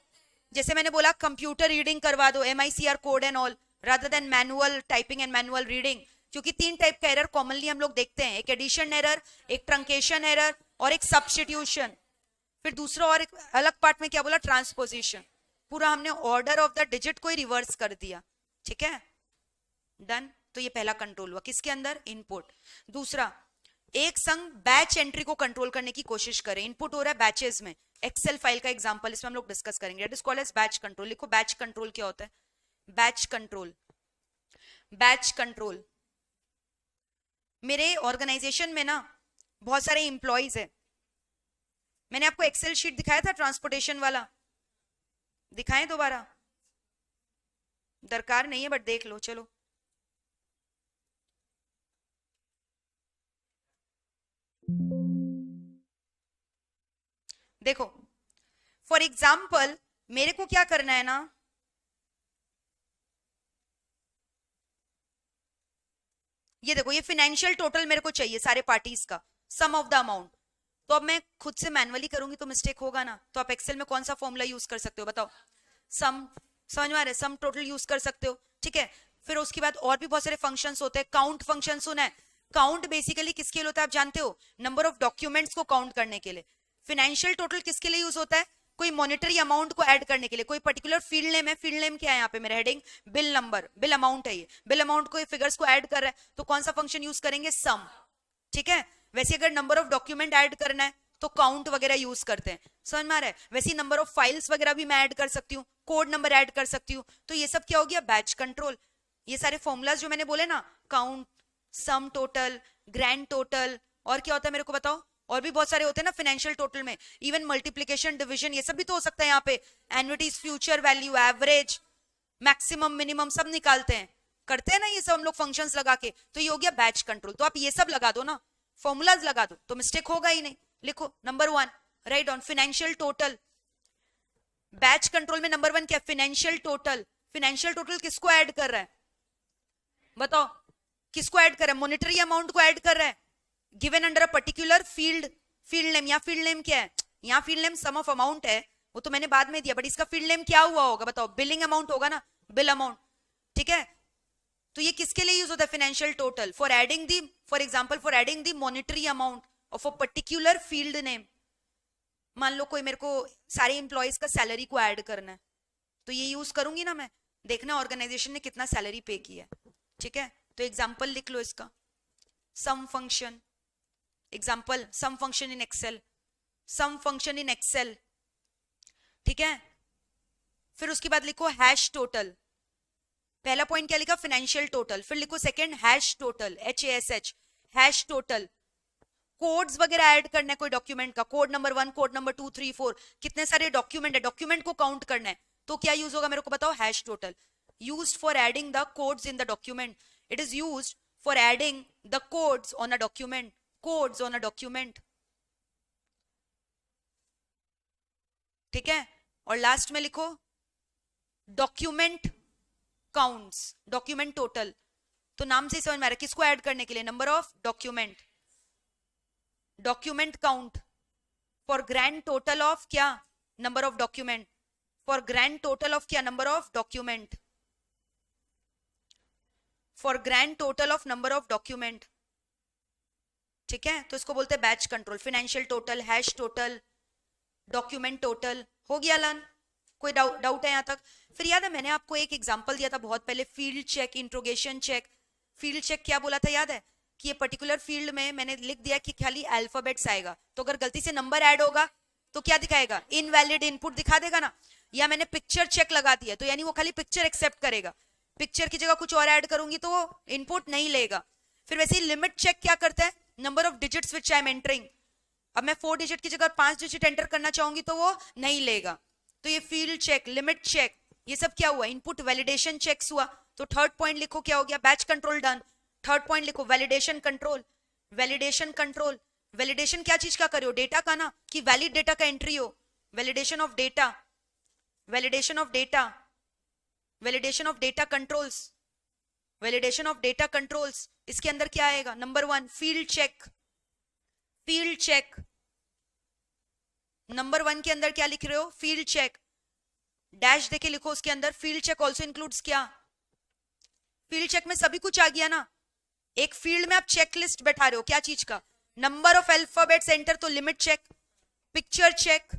जैसे मैंने बोला कंप्यूटर रीडिंग करवा दो, MICR code and all, rather than manual typing and manual reading. क्योंकि 3 टाइप का एरर कॉमनली हम लोग देखते हैं, एक एडिशन एरर, एक ट्रंकेशन एरर और एक सब्स्टिट्यूशन। फिर दूसरा और एक अलग पार्ट में क्या बोला, ट्रांसपोजिशन। पूरा हमने ऑर्डर ऑफ द डिजिट को ही रिवर्स कर दिया, ठीक है, डन। तो ये पहला कंट्रोल हुआ किसके अंदर, इनपुट। दूसरा, एक संग बैच एंट्री को कंट्रोल करने की कोशिश करें, इनपुट हो रहा है बैचेस में, एक्सेल फाइल का एग्जांपल इसमें हम लोग डिस्कस करेंगे, that is called as batch control. लिखो बैच कंट्रोल क्या होता है, बैच कंट्रोल। बैच कंट्रोल, मेरे ऑर्गेनाइजेशन में ना बहुत सारे इंप्लॉइज है, मैंने आपको एक्सेल शीट दिखाया था ट्रांसपोर्टेशन वाला, दिखाएं दोबारा, दरकार नहीं है बट देख लो, चलो देखो। फॉर एग्जाम्पल मेरे को क्या करना है ना, ये देखो, ये फाइनेंशियल टोटल मेरे को चाहिए सारे पार्टीज का, सम ऑफ द अमाउंट। तो अब मैं खुद से मैनुअली करूंगी तो मिस्टेक होगा ना, तो आप एक्सेल में कौन सा फॉर्मूला यूज कर सकते हो बताओ, सम, समझ में आ रहा है, सम टोटल यूज कर सकते हो, ठीक है। फिर उसके बाद और भी बहुत सारे फंक्शंस होते हैं, काउंट फंक्शन सुना है, काउंट बेसिकली किसके लिए होता है आप जानते हो, नंबर ऑफ डॉक्यूमेंट्स को काउंट करने के लिए। फाइनेंशियल टोटल किसके लिए यूज होता है, कोई मॉनिटरी अमाउंट को ऐड करने के लिए, कोई पर्टिकुलर फील्ड नेम है, फील्ड नेम क्या है यहाँ पे मेरा heading, bill number, bill amount है, ये बिल अमाउंट को फिगर्स को ऐड कर रहा है, तो कौन सा फंक्शन यूज करेंगे, सम, ठीक है। वैसे अगर नंबर ऑफ डॉक्यूमेंट ऐड करना है तो काउंट वगैरह यूज करते हैं, समझ में आ रहा है। वैसे नंबर ऑफ फाइल्स वगैरह भी मैं ऐड कर सकती हूँ, कोड नंबर ऐड कर सकती हूँ, तो ये सब क्या हो गया, बैच कंट्रोल। ये सारे फॉर्मूलाज जो मैंने बोले ना, count, sum total, grand total, और क्या होता है मेरे को बताओ, और भी बहुत सारे होते हैं ना फाइनेंशियल टोटल में, इवन मल्टीप्लिकेशन, डिवीजन, ये सब भी तो हो सकता है यहाँ पे, annuities, future value, average, maximum, minimum, सब निकालते हैं, करते हैं ना ये सब हम लोग फंक्शंस लगा के, तो ये हो गया बैच कंट्रोल। तो आप ये सब लगा दो ना, फॉर्मूलाज लगा दो, तो मिस्टेक होगा ही नहीं। लिखो number 1, right on financial total, batch control में नंबर 1 क्या है? Financial total. फाइनेंशियल टोटल किसको ऐड कर रहा है? बताओ, किसको ऐड कर रहा है? मॉनिटरी अमाउंट को ऐड कर रहा है, given under a particular field. Field name, या फील्ड नेम क्या है? यहाँ field name sum of amount है, वो तो मैंने बाद में दिया, बट इसका फील्ड नेम क्या हुआ होगा? बताओ, बिलिंग अमाउंट होगा ना, बिल अमाउंट। ठीक है, तो ये किसके लिए यूज होता है? Financial total for adding the, for example for adding the monetary amount of a particular field name. मान लो कोई मेरे को सारे एम्प्लॉयज का सैलरी को ऐड करना है, तो ये यूज करूंगी ना मैं, देखना ऑर्गेनाइजेशन ने कितना सैलरी पे किया है। ठीक है, तो एग्जाम्पल लिख लो इसका, sum function. Example, sum function in Excel, sum function in Excel. ठीक है, फिर उसके बाद लिखो हैश टोटल। पहला पॉइंट क्या लिखा? Financial total. फिर लिखो second hash total, HASH, hash total. Codes वगैरह ऐड करना है कोई डॉक्यूमेंट का, कोड नंबर 1, कोड नंबर 2, 3, 4, कितने सारे डॉक्यूमेंट है, डॉक्यूमेंट को काउंट करना है, तो क्या यूज होगा मेरे को बताओ? Hash total. Used for adding the codes in the document, it is used for adding the codes on a document, codes on a document. ठीक है, और लास्ट में लिखो डॉक्यूमेंट काउंट्स, डॉक्यूमेंट टोटल। तो नाम से समझ में आ रहा है किसको ऐड करने के लिए? Number of document, document count for grand total of क्या? Number of document, for grand total of क्या? Number of document, for grand total of number of document. ठीक है, तो इसको बोलते हैं batch control. Financial total, hash total, document total. हो गया लन? कोई डाउट है यहाँ तक? फिर याद है मैंने आपको एक एग्जांपल दिया था बहुत पहले, field check, interrogation check. Field check क्या बोला था याद है? कि ये पर्टिकुलर फील्ड में मैंने लिख दिया कि खाली अल्फाबेट्स आएगा, तो अगर गलती से नंबर ऐड होगा तो क्या दिखाएगा? इनवैलिड इनपुट दिखा देगा ना। या मैंने पिक्चर चेक लगा दिया, तो यानी वो खाली पिक्चर एक्सेप्ट करेगा, पिक्चर की जगह कुछ और ऐड करूंगी तो वो इनपुट नहीं लेगा। फिर वैसे ही लिमिट चेक क्या करता है? Number of digits which I am entering. अब मैं 4 डिजिट की जगह 5 डिजिट एंटर करना चाहूंगी तो वो नहीं लेगा। तो ये फील्ड चेक, लिमिट चेक, ये सब क्या हुआ? इनपुट वैलिडेशन चेक्स हुआ। तो थर्ड पॉइंट लिखो क्या हो गया? Batch control done. Third point लिखो validation control, validation control. Validation क्या चीज का करो? डेटा का ना, कि वैलिड डेटा का एंट्री हो। Validation of data, validation of data, validation of data controls, validation of data controls. इसके अंदर क्या आएगा? नंबर 1 फील्ड चेक, फील्ड चेक। नंबर 1 के अंदर क्या लिख रहे हो? Field check. डैश देके लिखो उसके अंदर, फील्ड चेक ऑल्सो इंक्लूड्स क्या? फील्ड चेक में सभी कुछ आ गया ना। एक फील्ड में आप चेकलिस्ट बैठा रहे हो, क्या चीज का? नंबर ऑफ अल्फाबेट्स एंटर, तो limit check, picture check,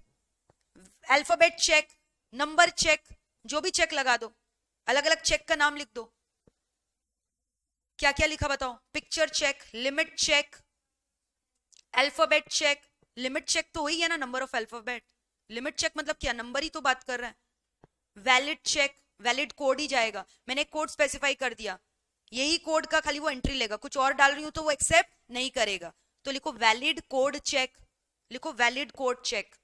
alphabet check, number check, जो भी चेक लगा दो, अलग अलग चेक का नाम लिख दो। क्या क्या लिखा बताओ? Picture check, limit check, alphabet check. Limit check तो वही है ना, number of alphabet. Limit check मतलब क्या? नंबर ही तो बात कर रहे हैं। वैलिड चेक, वैलिड कोड ही जाएगा। मैंने कोड स्पेसिफाई कर दिया, यही कोड का खाली वो एंट्री लेगा, कुछ और डाल रही हूं तो वो एक्सेप्ट नहीं करेगा। तो लिखो वैलिड कोड चेक, लिखो वैलिड कोड चेक।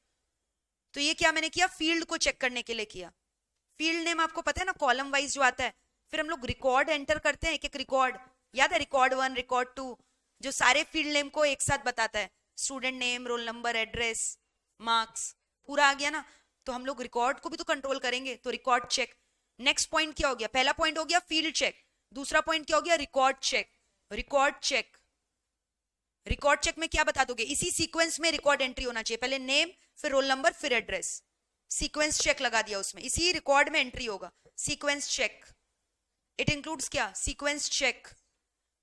तो ये क्या मैंने किया? फील्ड को चेक करने के लिए किया। फील्ड नेम आपको पता है ना, कॉलम वाइज जो आता है। फिर हम लोग रिकॉर्ड एंटर करते हैं, एक एक रिकॉर्ड, याद है? रिकॉर्ड 1, रिकॉर्ड 2, जो सारे फील्ड नेम को एक साथ बताता है। Student name, roll number, address, marks, पूरा आ गया ना। तो हम लोग रिकॉर्ड को भी तो कंट्रोल करेंगे, तो रिकॉर्ड चेक। नेक्स्ट पॉइंट क्या हो गया? पहला पॉइंट हो गया फील्ड चेक, दूसरा पॉइंट क्या हो गया? Record check. Record check, record check में क्या बता दोगे? इसी सीक्वेंस में रिकॉर्ड एंट्री होना चाहिए, पहले नेम, फिर रोल नंबर, फिर एड्रेस। सीक्वेंस चेक लगा दिया उसमें, इसी रिकॉर्ड में एंट्री होगा। सीक्वेंस चेक, इट इंक्लूड्स क्या? Sequence check.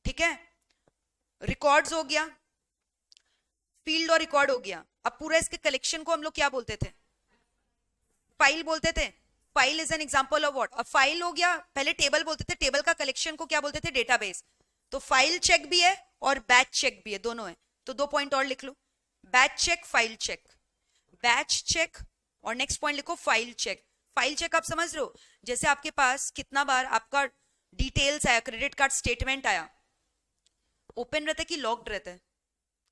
ठीक है, रिकॉर्ड्स हो गया, फील्ड और रिकॉर्ड हो गया। अब पूरा इसके कलेक्शन को हम लोग क्या बोलते थे? फाइल बोलते थे। File is an example of what? अब फाइल हो गया, पहले टेबल बोलते थे, टेबल का कलेक्शन को क्या बोलते थे? डेटाबेस। तो फाइल चेक भी है और बैच चेक भी है, दोनों है। तो 2 पॉइंट और लिख लो, batch check, file check. Batch check और नेक्स्ट पॉइंट लिखो फाइल चेक। फाइल चेक आप समझ रहे हो? जैसे आपके पास कितना बार आपका डिटेल्स आया, क्रेडिट कार्ड स्टेटमेंट आया, ओपन रहता है कि लॉक्ड रहता है?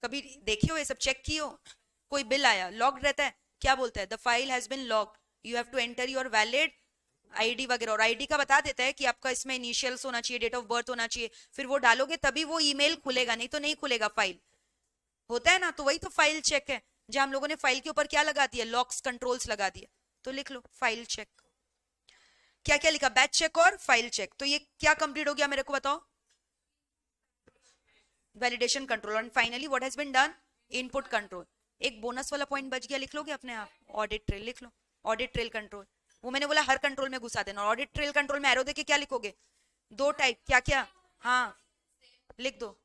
कभी देखिए हो ये सब, चेक किए हो? कोई बिल आया, लॉक्ड रहता है, क्या बोलता है? The file has been locked, you have to enter your valid ID वगैरह। और आईडी का बता देता है कि आपका इसमें इनिशियल्स होना चाहिए, डेट ऑफ बर्थ होना चाहिए, फिर वो डालोगे तभी वो ईमेल खुलेगा, नहीं तो नहीं खुलेगा फाइल। होता है ना? तो वही तो फाइल चेक है, जहां हम लोगों ने फाइल के ऊपर क्या लगा दिया? लॉक्स, कंट्रोल्स लगा दिया। तो लिख लो फाइल चेक। क्या क्या लिखा, बैच चेक और फाइल चेक। तो ये क्या कंप्लीट हो गया मेरे को बताओ, validation control. And finally what has been done, input control. एक बोनस वाला पॉइंट बच गया, लिख लोगे अपने आप, ऑडिट ट्रेल लिख लो। ऑडिट ट्रेल कंट्रोल, वो मैंने बोला हर कंट्रोल में घुसा देना। ऑडिट ट्रेल कंट्रोल में एरो देके क्या लिखोगे, दो टाइप, क्या क्या, हाँ लिख दो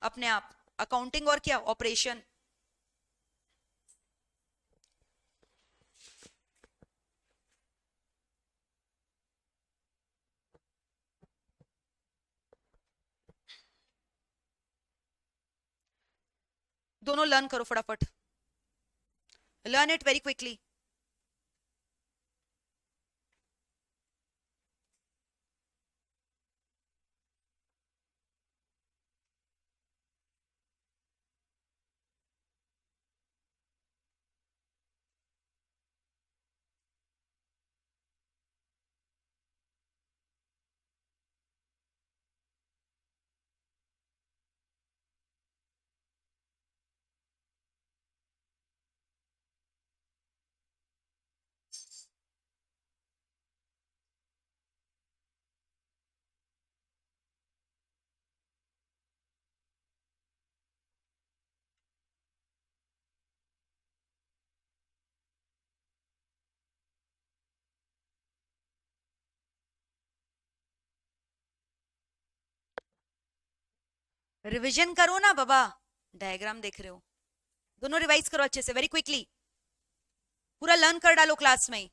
अपने आप, अकाउंटिंग और क्या, ऑपरेशन। दोनों लर्न करो फटाफट, learn it very quickly. Revision करो ना बाबा, डायग्राम देख रहे हो, दोनों रिवाइज करो अच्छे से वेरी क्विकली, पूरा लर्न कर डालो क्लास में ही।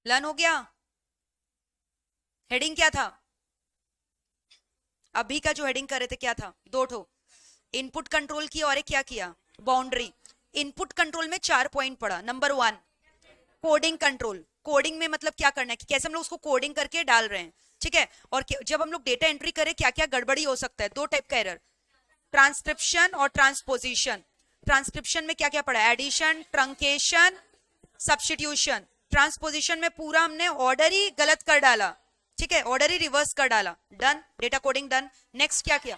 लर्न हो गया, हेडिंग क्या था, अभी का जो हेडिंग कर रहे थे क्या था, दो ठो, इनपुट कंट्रोल किया और एक क्या किया, बाउंड्री। इनपुट कंट्रोल में 4 पॉइंट पड़ा। नंबर 1 कोडिंग कंट्रोल, कोडिंग में मतलब क्या करना है कि कैसे हम लोग उसको कोडिंग करके डाल रहे हैं, ठीक है। और जब हम लोग डेटा एंट्री करें क्या क्या गड़बड़ी हो सकता है, दो टाइप का एरर, ट्रांसक्रिप्शन और ट्रांसपोजिशन। ट्रांसक्रिप्शन में क्या क्या पड़ा, एडिशन, ट्रंकेशन, सब्स्टिट्यूशन। ट्रांसपोजिशन में पूरा हमने ऑर्डर ही गलत कर डाला, ठीक है, ऑर्डर ही रिवर्स कर डाला। Done, data coding done. Next क्या किया,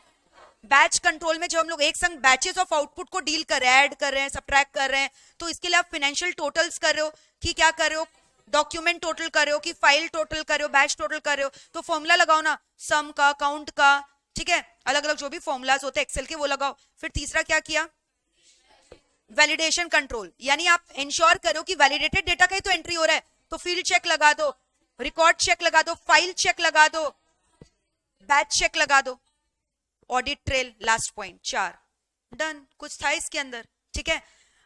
बैच कंट्रोल में जब हम लोग एक संग बैचेस ऑफ आउटपुट को डील कर रहे हैं, ऐड कर रहे हैं, सब्ट्रैक्ट कर रहे हैं, तो इसके लिए आप फाइनेंशियल टोटल्स कर रहे हो कि क्या कर रहे हो, डॉक्यूमेंट टोटल कर रहे हो कि फाइल टोटल कर रहे हो, बैच टोटल कर रहे हो, तो फॉर्मूला लगाओ ना, सम का, काउंट का, ठीक है, अलग अलग जो भी फॉर्मूलाज होते हैं एक्सेल के वो लगाओ। फिर तीसरा क्या किया, वैलिडेशन कंट्रोल, यानी आप इंश्योर करो कि वैलिडेटेड डेटा का ही तो एंट्री हो रहा है, तो फील्ड चेक लगा दो, रिकॉर्ड चेक लगा दो, फाइल चेक लगा दो, बैच चेक लगा दो, audit trail, last point 4 done. कुछ था इसके अंदर, ठीक है।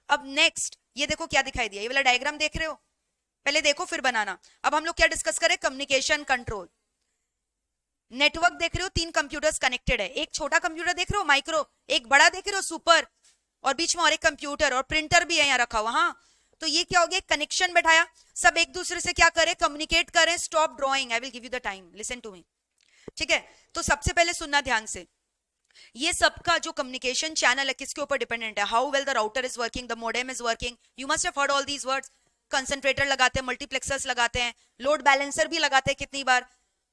अब नेक्स्ट ये देखो क्या दिखाई दिया, ये वाला डायग्राम देख रहे हो, पहले देखो फिर बनाना। अब हम लोग क्या डिस्कस करें, कम्युनिकेशन कंट्रोल। नेटवर्क देख रहे हो, 3 कंप्यूटर्स कनेक्टेड है, एक छोटा कंप्यूटर देख रहे हो माइक्रो, एक बड़ा देख रहे हो सुपर, और बीच में और एक कंप्यूटर और प्रिंटर भी है यहाँ रखा हुआ, हाँ। तो ये क्या हो गया, कनेक्शन बैठाया, सब एक दूसरे से क्या करें, कम्युनिकेट करें। Stop drawing, I will give you the time, listen to me, ठीक है। तो सबसे पहले सुनना ध्यान से, ये सबका जो कम्युनिकेशन चैनल है किसके ऊपर डिपेंडेंट है, how well the router is working, the modem is working. You must have heard all these words. Concentrator लगाते हैं, मल्टीप्लेक्सर्स लगाते हैं, लोड बैलेंसर भी लगाते हैं, कितनी बार,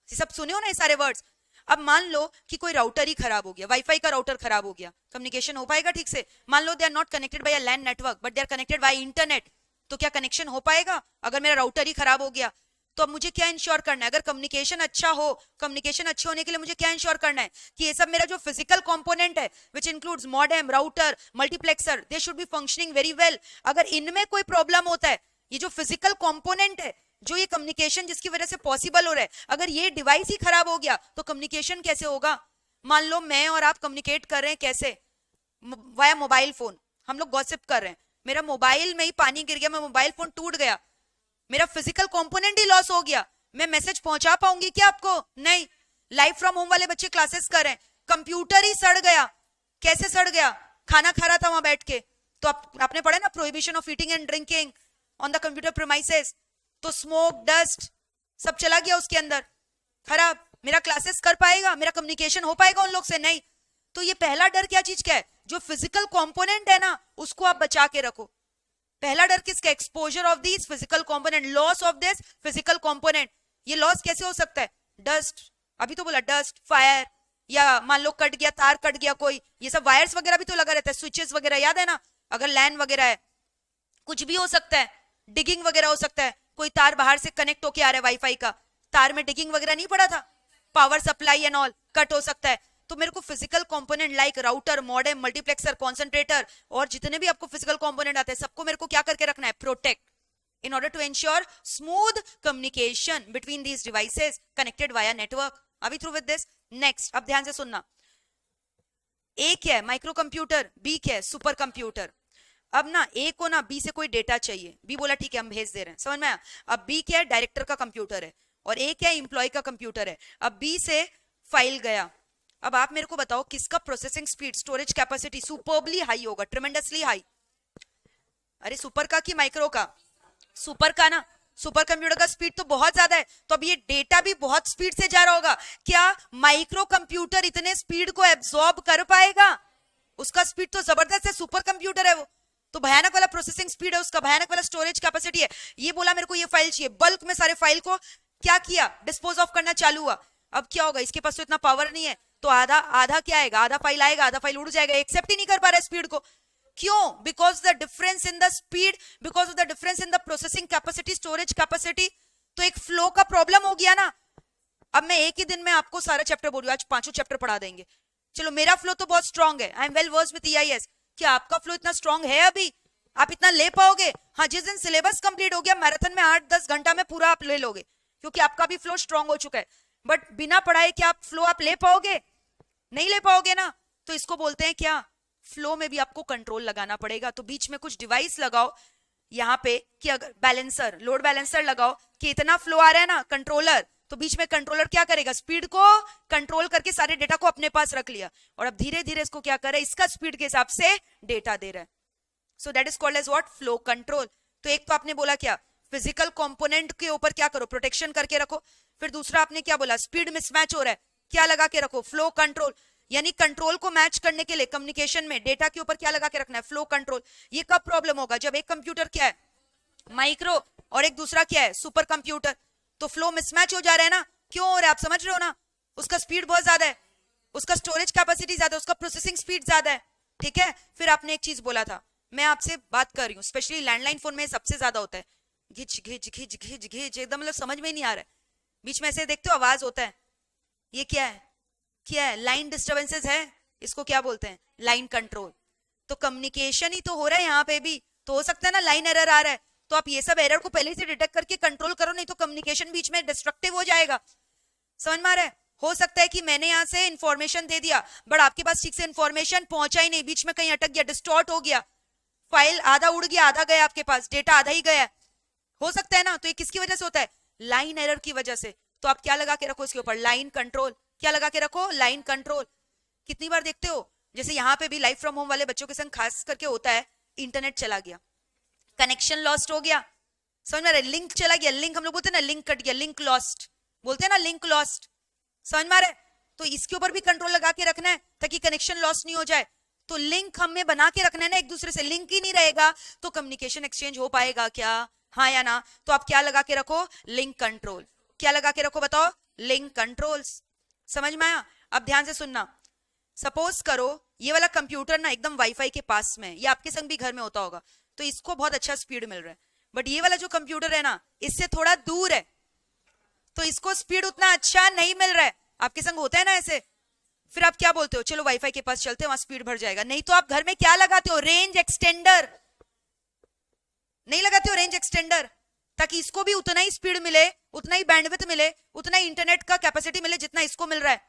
ये सब सुने हो ना ये सारे वर्ड्स। अब मान लो कि कोई राउटर ही खराब हो गया, वाईफाई का राउटर खराब हो गया, कम्युनिकेशन हो पाएगा ठीक से। मान लो they are not connected by a LAN network but they are connected by internet, तो क्या कनेक्शन हो पाएगा अगर मेरा राउटर ही खराब हो गया। तो अब मुझे क्या इंश्योर करना है, अगर कम्युनिकेशन अच्छा हो, कम्युनिकेशन अच्छे होने के लिए मुझे क्या इंश्योर करना है कि ये सब मेरा जो फिजिकल कंपोनेंट है which includes modem, router, multiplexer, they should be functioning very well. अगर इनमें कोई प्रॉब्लम होता है, ये जो फिजिकल कंपोनेंट है, जो ये कम्युनिकेशन जिसकी वजह से पॉसिबल हो रहा है, अगर ये डिवाइस ही खराब हो गया तो कम्युनिकेशन कैसे होगा। मान लो मैं और आप कम्युनिकेट कर रहे हैं कैसे, वाया मोबाइल फोन, हम लोग गॉसिप कर रहे हैं, मेरा मोबाइल में ही पानी गिर गया, मैं मोबाइल फोन टूट गया, मेरा फिजिकल कंपोनेंट ही लॉस हो गया, मैं मैसेज पहुंचा पाऊंगी क्या आपको, नहीं। लाइव फ्रॉम होम वाले बच्चे क्लासेस कर रहे हैं, कंप्यूटर ही सड़ गया, कैसे सड़ गया, खाना खा रहा था वहां बैठ के, तो आपने पढ़ा ना prohibition of eating and drinking, on the computer premises, तो स्मोक डस्ट सब चला गया उसके अंदर, खराब। मेरा क्लासेस कर पाएगा, मेरा कम्युनिकेशन हो पाएगा उन लोग से? नहीं। तो ये पहला डर क्या चीज का है? जो फिजिकल कंपोनेंट है ना उसको आप बचा के रखो। पहला डर किसका? Exposure of this physical component, loss of this physical component. ये लॉस कैसे हो सकता है? डस्ट, अभी तो बोला डस्ट, फायर, या मान लो कट गया, तार कट गया कोई, ये सब वायर्स वगैरह भी तो लगा रहता है, स्विचेस वगैरह, याद है ना? अगर लैन वगैरह है, कुछ भी हो सकता है, डिगिंग वगैरह हो सकता है, कोई तार बाहर से कनेक्ट होके आ रहा है वाईफाई का, तार में डिगिंग वगैरह नहीं पड़ा था, power supply and all cut हो सकता है। तो मेरे को physical component like router, modem, multiplexer, concentrator और जितने भी आपको फिजिकल कंपोनेंट आते हैं सबको मेरे को क्या करके रखना है? Protect, in order to ensure smooth communication between these devices connected via network. Are we through with this? Next, अब ध्यान से सुनना। ए क्या है? Micro computer. बी क्या है? Super computer. अब ना ए को ना बी से कोई डेटा चाहिए, बी बोला ठीक है हम भेज दे रहे हैं, समझ में आया? अब बी क्या है? डायरेक्टर का कंप्यूटर है, और ए क्या है? एम्प्लॉय का कंप्यूटर है। अब बी से फाइल गया, अब आप मेरे को बताओ किसका processing speed, storage capacity superbly high होगा, ट्रेमेंडसली हाई? अरे सुपर का कि माइक्रो का? सुपर का ना। सुपर कंप्यूटर का स्पीड तो बहुत ज्यादा है, तो अब ये डेटा भी बहुत स्पीड से जा रहा होगा। क्या माइक्रो कंप्यूटर इतने स्पीड को एब्सॉर्ब कर पाएगा? उसका स्पीड तो जबरदस्त है, सुपर कंप्यूटर है वो, तो भयानक वाला प्रोसेसिंग स्पीड है उसका, भयानक वाला स्टोरेज कैपेसिटी है। ये बोला मेरे को ये फाइल चाहिए, बल्क में सारे फाइल को क्या किया? डिस्पोज ऑफ करना चालू हुआ। अब क्या होगा? इसके पास तो इतना पावर नहीं है, तो आधा आधा क्या आएगा? आधा फाइल आएगा, आधा फाइल उड़ जाएगा, एक्सेप्ट ही नहीं कर पा रहा है स्पीड को। क्यों? Because the difference in the speed, because of the difference in the processing capacity, storage capacity. तो एक फ्लो का प्रॉब्लम हो गया ना। अब मैं एक ही दिन में आपको सारा चैप्टर बोल रही हूं, आज 5 चैप्टर पढ़ा देंगे। चलो मेरा फ्लो तो बहुत स्ट्रांग है, I am well versed with EIS. क्या आपका फ्लो इतना स्ट्रांग है अभी? आप इतना ले पाओगे? हाँ, जिस दिन सिलेबस कंप्लीट हो गया, मैराथन में 8-10 घंटा में पूरा आप ले लोगे, क्योंकि आपका भी फ्लो स्ट्रांग हो चुका है। बट बिना पढ़ाए क्या आप फ्लो आप ले पाओगे? नहीं ले पाओगे ना। तो इसको बोलते हैं क्या? फ्लो में भी आपको कंट्रोल लगाना पड़ेगा। तो बीच में कुछ डिवाइस लगाओ यहाँ पे, कि अगर बैलेंसर, लोड बैलेंसर लगाओ कि इतना फ्लो आ रहा है ना, कंट्रोलर, तो बीच में कंट्रोलर क्या करेगा? स्पीड को कंट्रोल करके सारे डेटा को अपने पास रख लिया, और अब धीरे धीरे इसको क्या कर रहा है? इसका स्पीड के हिसाब से डेटा दे रहा है। So that is called as what? Flow control. तो एक तो आपने बोला क्या? फिजिकल कंपोनेंट के ऊपर क्या करो? प्रोटेक्शन करके रखो। फिर दूसरा आपने क्या बोला? स्पीड मिसमैच हो रहा है, क्या लगा के रखो? Flow control. यानी कंट्रोल को मैच करने के लिए कम्युनिकेशन में डेटा के ऊपर क्या लगा के रखना है? Flow control. ये कब प्रॉब्लम होगा? जब एक कंप्यूटर क्या है? माइक्रो, और एक दूसरा क्या है? Super computer. तो फ्लो मिसमैच हो जा रहा है ना। क्यों हो रहा है? आप समझ रहे हो ना? उसका स्पीड बहुत ज्यादा है, उसका स्टोरेज कैपेसिटी ज्यादा है, उसका प्रोसेसिंग स्पीड ज्यादा है, ठीक है? फिर आपने एक चीज बोला था, मैं आपसे बात कर रही हूँ, स्पेशली लैंडलाइन फोन में सबसे ज्यादा होता है, घिच घिच घिच घिच घिच, एकदम मतलब समझ में ही नहीं आ रहा है, बीच में ऐसे देखते हो आवाज होता है, ये क्या है? क्या है? लाइन डिस्टर्बेंसेस है, इसको क्या बोलते हैं? Line control. तो कम्युनिकेशन ही तो हो रहा है यहाँ पे भी, तो हो सकता है ना लाइन एरर आ रहा है, तो आप ये सब एरर को पहले से डिटेक्ट करके कंट्रोल करो, नहीं तो कम्युनिकेशन बीच में डिस्ट्रक्टिव हो जाएगा। समझ में आ रहा है? हो सकता है कि मैंने यहाँ से इंफॉर्मेशन दे दिया, बट आपके पास ठीक से इंफॉर्मेशन पहुंचा ही नहीं, बीच में कहीं अटक गया, डिस्टॉर्ट हो गया, फाइल आधा उड़ गया, आधा गया आपके पास, डेटा आधा ही गया, हो सकता है ना? तो ये किसकी वजह से होता है? लाइन एरर की वजह से। तो आप क्या लगा के रखो इसके ऊपर? Line control. क्या लगा के रखो? Line control. कितनी बार देखते हो, जैसे यहाँ पे भी लाइफ फ्रॉम होम वाले बच्चों के संग खास करके होता है, इंटरनेट चला गया, कनेक्शन लॉस्ट हो गया, समझ में आ रहा है? लिंक चला गया, लिंक हम लोग बोलते हैं ना, लिंक कट गया, लिंक लॉस्ट बोलते हैं ना, लिंक लॉस्ट, समझ में आ रहा है? तो इसके ऊपर भी कंट्रोल लगा के रखना है ताकि कनेक्शन लॉस नहीं हो जाए। तो लिंक हमें बना के रखना है ना एक दूसरे से, लिंक ही नहीं रहेगा तो कम्युनिकेशन एक्सचेंज हो पाएगा क्या? हाँ या ना? तो आप क्या लगा के रखो? Link control. क्या लगा के रखो बताओ? Link controls. समझ में आया? अब ध्यान से सुनना, सपोज करो ये वाला कंप्यूटर ना एकदम वाईफाई के पास में, ये आपके संग भी घर में होता होगा, तो इसको बहुत अच्छा स्पीड मिल रहा है, बट ये वाला जो कंप्यूटर है ना इससे थोड़ा दूर है, तो इसको स्पीड उतना अच्छा नहीं मिल रहा है। आपके संग होता है ना ऐसे? फिर आप क्या बोलते हो? चलो वाईफाई के पास चलते हैं, वहां स्पीड बढ़ जाएगा। नहीं तो आप घर में क्या लगाते हो? Range extender. नहीं लगाते हो रेंज एक्सटेंडर, ताकि इसको भी उतना ही स्पीड मिले, उतना ही बैंडविड्थ मिले, उतना ही इंटरनेट का कैपेसिटी मिले जितना इसको मिल रहा है।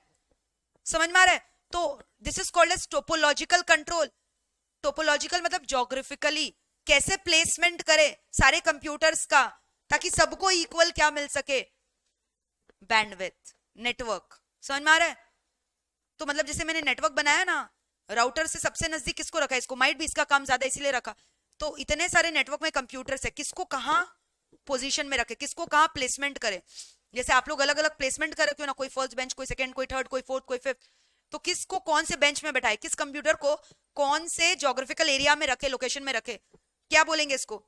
समझ में आ रहा है? तो this is called as topological control. Topological मतलब ज्योग्राफिकली कैसे प्लेसमेंट करे सारे कंप्यूटर्स का, ताकि सबको इक्वल क्या मिल सके? Bandwidth, network. समझ में आ रहा है? तो मतलब जैसे मैंने नेटवर्क बनाया ना, राउटर से सबसे नजदीक किसको रखा है? इसको, माइट भी इसका काम ज्यादा इसीलिए रखा, तो इतने सारे नेटवर्क में कंप्यूटर्स है, किसको कहाँ पोजीशन में रखे, किसको कहाँ प्लेसमेंट करे। जैसे आप लोग अलग अलग प्लेसमेंट कर रखे हो ना, कोई फर्स्ट बेंच, कोई सेकंड, कोई थर्ड, कोई फोर्थ, कोई फिफ्थ, तो किसको कौन से बेंच में बैठाए, किस कंप्यूटर को कौन से ज्योग्राफिकल एरिया में रखे, लोकेशन में रखे, क्या बोलेंगे इसको?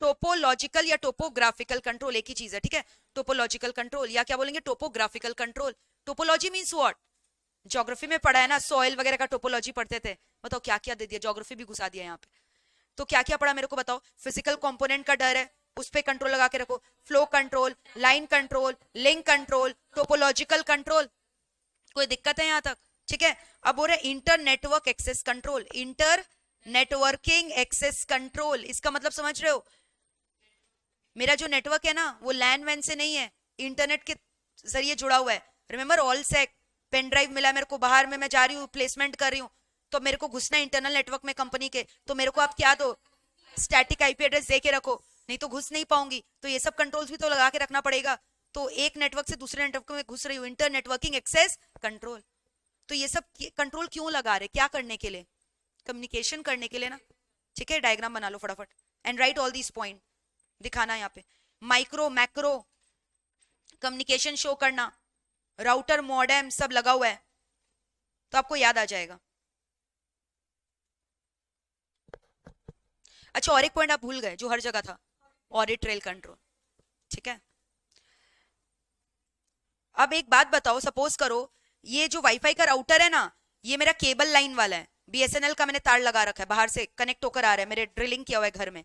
टोपोलॉजिकल या टोपोग्राफिकल कंट्रोल एक ही चीज है, ठीक है। टोपोलॉजिकल कंट्रोल या क्या बोलेंगे, topographical control. Topology means what? Geography में पढ़ा है ना, सॉइल वगैरह का टोपोलॉजी पढ़ते थे। बताओ क्या क्या दे दिया, ज्योग्राफी भी घुसा दिया यहाँ पे। तो क्या क्या पढ़ा मेरे को बताओ। फिजिकल कंपोनेंट का डर है, उस पर कंट्रोल लगा के रखो। Flow control, line control, link control, topological control, कोई दिक्कत है यहाँ तक? ठीक है। अब हो रहा है inter network access control. Inter networking access control, इसका मतलब समझ रहे हो? मेरा जो नेटवर्क है ना वो लैन वैन से नहीं है, इंटरनेट के जरिए जुड़ा हुआ है। रिमेंबर ऑल सेक, पेन ड्राइव मिला मेरे को, बाहर में मैं जा रही हूँ, प्लेसमेंट कर रही हूँ, तो मेरे को घुसना इंटरनल नेटवर्क में कंपनी के, तो मेरे को आप क्या दो, स्टैटिक आईपी एड्रेस दे के रखो, नहीं तो घुस नहीं पाऊंगी। तो ये सब कंट्रोल्स भी तो लगा के रखना पड़ेगा। तो एक नेटवर्क से दूसरे नेटवर्क में घुस रही हूँ, इंटर नेटवर्किंग एक्सेस कंट्रोल। तो ये सब कंट्रोल क्यों लगा रहे, क्या करने के लिए? कम्युनिकेशन करने के लिए ना। ठीक है, डायग्राम बना लो फटाफट and right all these point, दिखाना यहाँ पे। माइक्रो मैक्रो कम्युनिकेशन शो करना, राउटर मॉडेम सब लगा हुआ है, तो आपको याद आ जाएगा। अच्छा, और एक पॉइंट आप भूल गए जो हर जगह था, ऑडिट ट्रेल कंट्रोल। ठीक है। अब एक बात बताओ, सपोज करो ये जो वाईफाई का राउटर है ना, ये मेरा केबल लाइन वाला है, बीएसएनएल का मैंने तार लगा रखा है, बाहर से कनेक्ट होकर आ रहा है, मेरे ड्रिलिंग किया हुआ है घर में।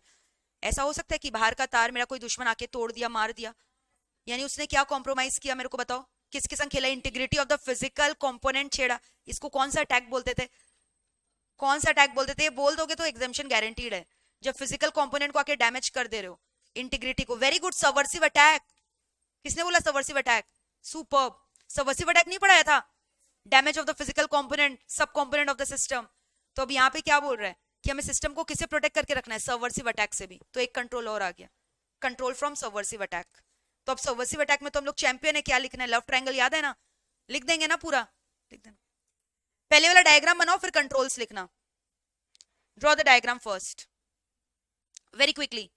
ऐसा हो सकता है कि बाहर का तार मेरा कोई दुश्मन आके तोड़ दिया, मार दिया, यानी उसने क्या कॉम्प्रोमाइज किया मेरे को बताओ, किसके संग खेला, integrity of the physical component छेड़ा। इसको कौन सा अटैक बोलते थे, कौन सा अटैक बोलते थे? ये बोल दोगे तो एग्जामिशन गारंटीड है, जब फिजिकल कंपोनेंट को आके डैमेज कर दे रहे हो, इंटीग्रिटी को। Very good, subversive attack. किसने बोला subversive attack? Superb. Subversive attack नहीं पढ़ाया था? Damage of the physical component, सब कंपोनेंट ऑफ द सिस्टम। तो अब यहाँ पे क्या बोल रहा है कि हमें सिस्टम को किससे प्रोटेक्ट करके रखना है? सबवर्सिव अटैक से भी। तो एक कंट्रोल और आ गया, कंट्रोल फ्रॉम सबवर्सिव अटैक। तो अब सबवर्सिव अटैक में तो हम लोग चैंपियन है, क्या लिखना है? लव ट्रायंगल याद है ना, लिख देंगे ना पूरा, लिख देना। पहले वाला डायग्राम बनाओ फिर कंट्रोल्स लिखना। Draw the diagram first very quickly.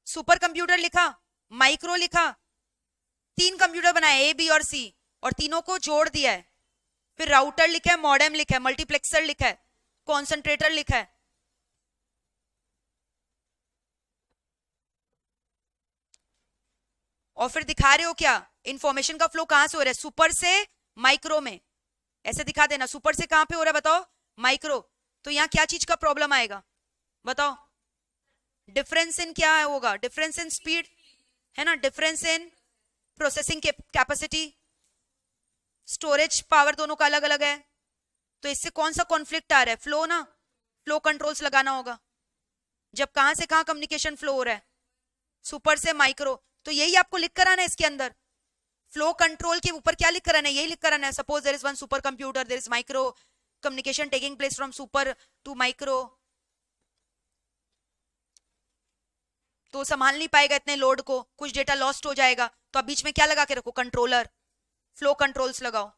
Super computer लिखा, माइक्रो लिखा, 3 कंप्यूटर बनाए ए बी और सी, और तीनों को जोड़ दिया है। फिर राउटर लिखा है, मॉडेम लिखा है, मल्टीप्लेक्सर लिखा है, कॉन्सेंट्रेटर लिखा है। और फिर दिखा रहे हो क्या, इंफॉर्मेशन का फ्लो कहां से हो रहा है? सुपर से माइक्रो में। ऐसे दिखा देना, सुपर से कहां पे हो रहा है बताओ? माइक्रो। तो यहां क्या चीज का प्रॉब्लम आएगा बताओ? डिफरेंस इन क्या होगा? डिफरेंस इन स्पीड है ना, difference in processing capacity, storage power, दोनों का अलग अलग है। तो इससे कौन सा कॉन्फ्लिक्ट आ रहा है? फ्लो ना, फ्लो कंट्रोल्स लगाना होगा। जब कहां से कहां कम्युनिकेशन फ्लो हो रहा है? सुपर से माइक्रो। तो यही आपको लिख कर आना है इसके अंदर। फ्लो कंट्रोल के ऊपर क्या लिख कर आना है? यही लिख कर आना है। Suppose there is one super computer, there is micro communication taking place from super to micro. तो संभाल नहीं पाएगा इतने लोड को, कुछ डेटा लॉस्ट हो जाएगा। तो अब बीच में क्या लगा के रखो? कंट्रोलर, फ्लो कंट्रोल्स लगाओ।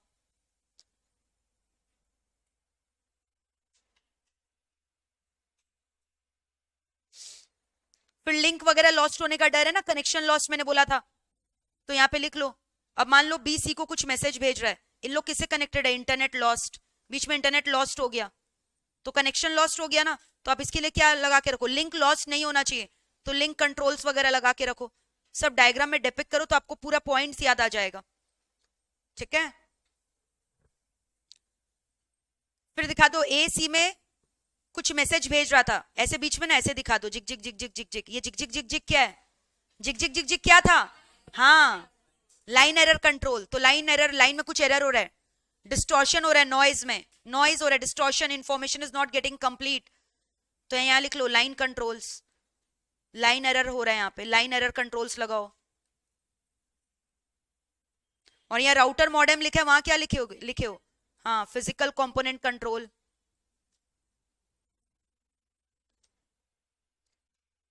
फिर लिंक वगैरह लॉस्ट होने का डर है ना, कनेक्शन लॉस्ट मैंने बोला था, तो यहाँ पे लिख लो। अब मान लो बी सी को कुछ मैसेज भेज रहा है, इन लोग किससे कनेक्टेड है? इंटरनेट लॉस्ट, बीच में इंटरनेट लॉस्ट हो गया तो कनेक्शन लॉस्ट हो गया ना। तो आप इसके लिए क्या लगा के रखो? लिंक लॉस्ट नहीं होना चाहिए, तो लिंक कंट्रोल्स वगैरह लगा के रखो। सब डायग्राम में डिपिक्ट करो तो आपको पूरा पॉइंट्स याद आ जाएगा। ठीक है। फिर दिखा दो ए सी में कुछ मैसेज भेज रहा था, ऐसे बीच में ना ऐसे दिखा दो, जिक जिक जिक जिक जिक जिक। ये जिक जिक जिक जिक क्या है? जिक जिक जिक जिक क्या था? हाँ, लाइन एरर कंट्रोल। तो लाइन एरर, लाइन में कुछ एरर हो रहा है, डिस्टॉर्शन हो रहा है, नॉइज में नॉइज हो रहा है, distortion, information is not getting complete. तो यहाँ लिख लो लाइन कंट्रोल्स, लाइन एरर हो रहा है यहाँ पे, लाइन एरर कंट्रोल्स लगाओ। और यहाँ राउटर मॉडेम लिखा है, वहां क्या लिखे हो? हाँ, फिजिकल कंपोनेंट कंट्रोल।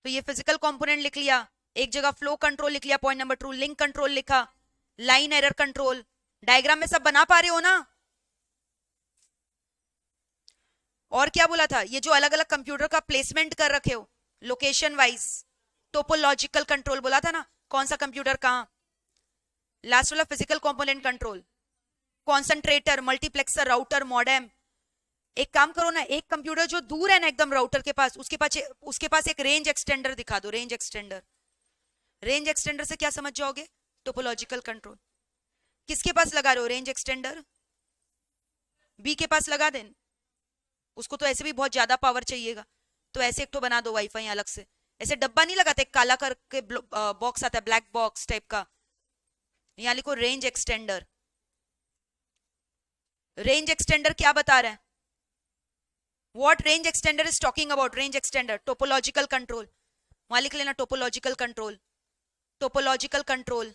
तो ये फिजिकल कंपोनेंट लिख लिया, एक जगह फ्लो कंट्रोल लिख लिया, पॉइंट नंबर 2 लिंक कंट्रोल लिखा, लाइन एरर कंट्रोल। डायग्राम में सब बना पा रहे हो ना? और क्या बोला था, ये जो अलग अलग कंप्यूटर का प्लेसमेंट कर रखे हो लोकेशन वाइज, टोपोलॉजिकल कंट्रोल बोला था ना, कौन सा कंप्यूटर कहाँ। लास्ट वाला physical component control, concentrator, multiplexer, router, modem. एक काम करो ना, एक कंप्यूटर जो दूर है ना एकदम राउटर के पास, उसके पास एक रेंज एक्सटेंडर दिखा दो, रेंज एक्सटेंडर। रेंज एक्सटेंडर से क्या समझ जाओगे, टोपोलॉजिकल कंट्रोल। किसके पास लगा रहे हो रेंज एक्सटेंडर, बी के पास लगा दें, उसको तो ऐसे भी बहुत ज्यादा पावर चाहिएगा, तो ऐसे एक तो बना दो वाईफाई अलग से। ऐसे डब्बा नहीं लगाते, काला करके बॉक्स आता है, ब्लैक बॉक्स टाइप का, यहां लिखो रेंज एक्सटेंडर। रेंज एक्सटेंडर क्या बता रहा है, what range extender is talking about, range extender topological control, वहां लिख लेना टोपोलॉजिकल कंट्रोल, टोपोलॉजिकल कंट्रोल।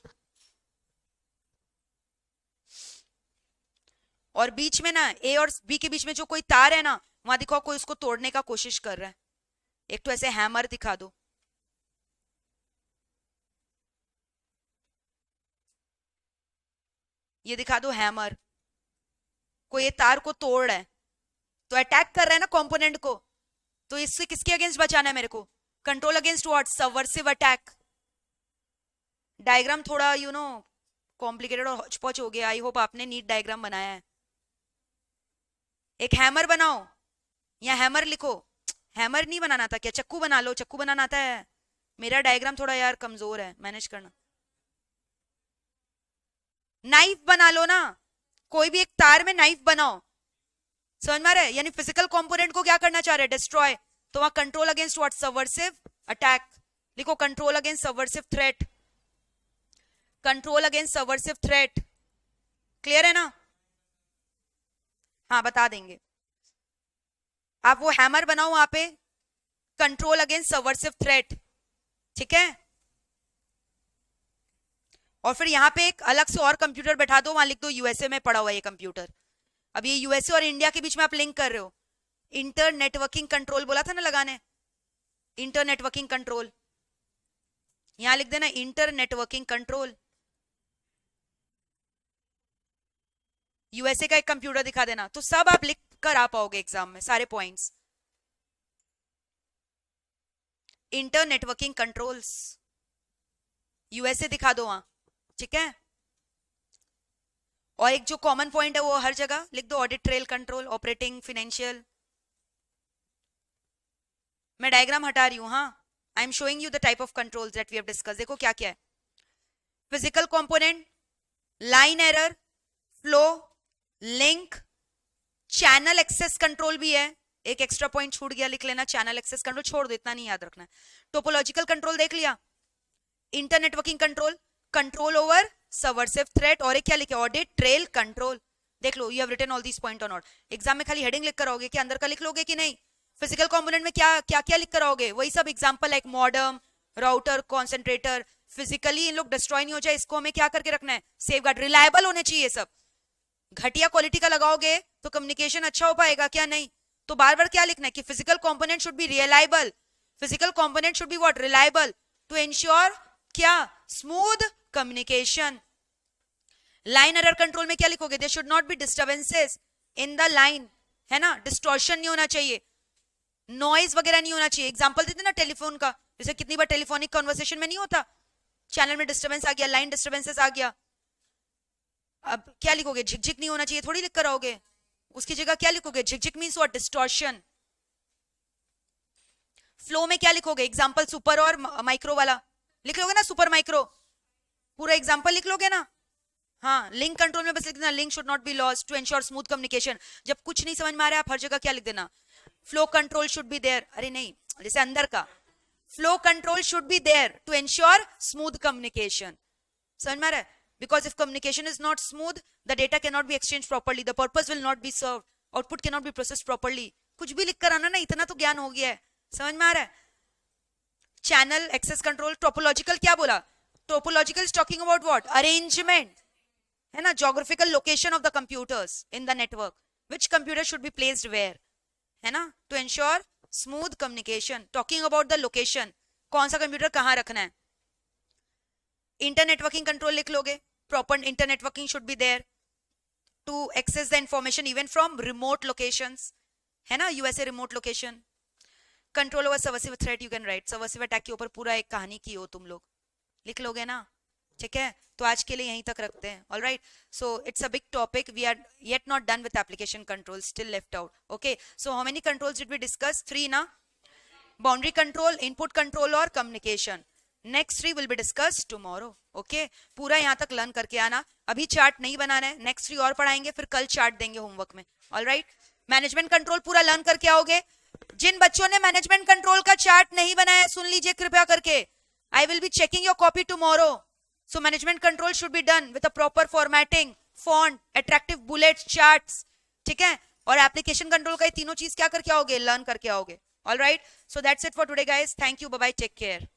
और बीच में ना ए और बी के बीच में जो कोई तार है ना, वहां दिखाओ कोई उसको तोड़ने का कोशिश कर रहा है, एक तो ऐसे हैमर दिखा दो। ये दिखा दो हैमर, कोई ये तार को तोड़ रहा है, तो अटैक कर रहा है ना कंपोनेंट को, तो इससे किसके अगेंस्ट बचाना है मेरे को, control against what, subversive attack. Diagram थोड़ा कॉम्प्लिकेटेड और हौच-पौच हो गया, आई होप आपने नीट डायग्राम बनाया है। एक हैमर बनाओ, या हैमर लिखो, हैमर नहीं बनाना था क्या, चक्कू बना लो, चक्कू बनाना आता है। मेरा डायग्राम थोड़ा यार कमजोर है, मैनेज करना। नाइफ बना लो ना, कोई भी एक तार में नाइफ बनाओ, समझ में आ रहा है, यानी फिजिकल कंपोनेंट को क्या करना चाह रहे हैं, डिस्ट्रॉय। तो वहां control against what, subversive attack, लिखो control against subversive threat, control against subversive threat. Clear है ना, हाँ बता देंगे। आप वो हैमर बनाओ वहां पे, कंट्रोल अगेंस्ट सबवर्सिव थ्रेट, ठीक है। और फिर यहाँ पे एक अलग से और कंप्यूटर बैठा दो, वहां लिख दो यूएसए में पड़ा हुआ ये कंप्यूटर। अब ये यूएसए और इंडिया के बीच में आप लिंक कर रहे हो, इंटर नेटवर्किंग कंट्रोल बोला था ना लगाने, इंटर नेटवर्किंग कंट्रोल, यहां लिख देना इंटर नेटवर्किंग कंट्रोल। यूएसए का एक कंप्यूटर दिखा देना, तो सब आप लिख कर आ पाओगे एग्जाम में सारे points. Inter networking controls, USA दिखा दो वहां, ठीक है। और एक जो कॉमन पॉइंट है वो हर जगह लिख दो, audit trail control, operating, financial. मैं डायग्राम हटा रही हूं, हाँ, I am showing you the type of controls that we have discuss. देखो क्या क्या है, physical component, line error, flow, link, channel access control भी है, एक एक्स्ट्रा पॉइंट छूट गया, लिख लेना चैनल एक्सेस कंट्रोल, छोड़ दो इतना नहीं याद रखना है। टोपोलॉजिकल कंट्रोल देख लिया, inter networking control, control over subversive threat, और एक क्या लिखे, ऑडिट ट्रेल कंट्रोल। देख लो, you have written all these point or not. Exam में खाली हेडिंग लिख कर आओगे कि अंदर का लिख लोगे कि नहीं, फिजिकल कंपोनेंट में क्या क्या क्या लिख कर आओगे, वही सब example like modem, router, concentrator. Physically in लोग डिस्ट्रॉय नहीं हो जाए, इसको हमें क्या करके रखना है, सेफगार्ड, रिलायबल होने चाहिए सब। घटिया क्वालिटी का लगाओगे तो कम्युनिकेशन अच्छा हो पाएगा क्या, नहीं। तो बार बार क्या लिखना है कि physical component should be reliable, physical component should be what, reliable, to ensure क्या, smooth communication. Line error control में क्या लिखोगे, there should not be disturbances in the line, है ना, डिस्टॉर्शन नहीं होना चाहिए, नॉइज वगैरह नहीं होना चाहिए। एग्जांपल देते ना टेलीफोन का, जैसे कितनी बार टेलीफोनिक कन्वर्सेशन में नहीं होता, चैनल में डिस्टर्बेंस आ गया, लाइन डिस्टर्बेंसेस आ गया, अब क्या लिखोगे, झिकझिक नहीं होना चाहिए, थोड़ी लिख कर आओगे, उसकी जगह क्या लिखोगे, झिकझिक मींस व्हाट, डिस्टॉर्शन। फ्लो में क्या लिखोगे, एग्जांपल सुपर और माइक्रो वाला लिख लोगे ना, सुपर माइक्रो पूरा एग्जांपल लिख लोगे ना। हाँ, लिंक कंट्रोल में बस लिख देना, link should not be lost to ensure smooth communication. जब कुछ नहीं समझ में आ रहा है, आप हर जगह क्या लिख देना, flow control should be there, अरे नहीं, जैसे अंदर का flow control should be there to ensure smooth communication. समझ में आ रहा है, because if communication is not smooth, the data cannot be exchanged properly, the purpose will not be served, output cannot be processed properly। कुछ भी लिख कर आना ना, इतना तो ज्ञान हो गया है, समझ में आ रहा है। चैनल एक्सेस कंट्रोल, टोपोलॉजिकल क्या बोला, topological is talking about what, arrangement, है ना, geographical location of the computers in the network, which computer should be placed where, है ना, to ensure smooth communication, talking about the location, कौन सा कंप्यूटर कहां रखना है। इंटर नेटवर्किंग कंट्रोल लिख लोगे, proper internet networking should be there to access the information even from remote locations, है ना, USA remote location, control over subversive threat, you can write subversive attack के ऊपर पूरा एक कहानी की हो तुम लोग, लिख लोगे ना, ठीक है। तो आज के लिए यहीं तक रखते हैं, all right. So it's a big topic, we are yet not done with application control, still left out, okay. So how many controls did we discuss? 3 ना, बाउंड्री कंट्रोल, इनपुट कंट्रोल और communication. Next 3 will be discuss tomorrow, okay. पूरा यहाँ तक लर्न करके आना, अभी चार्ट नहीं बनाना है, नेक्स्ट 3 और पढ़ाएंगे, फिर कल चार्ट देंगे होमवर्क में, ऑल राइट। मैनेजमेंट कंट्रोल पूरा लर्न करके आओगे। जिन बच्चों ने मैनेजमेंट कंट्रोल का चार्ट नहीं बनाया सुन लीजिए कृपया करके, I will be checking your copy tomorrow. So management control should be done with a proper formatting, font, attractive bullets, charts, ठीक है। और एप्लीकेशन कंट्रोल का ये तीनों चीज क्या करके आओगे? लर्न करके आओगे, all right. So that's it for today guys, thank you, bye bye, take care.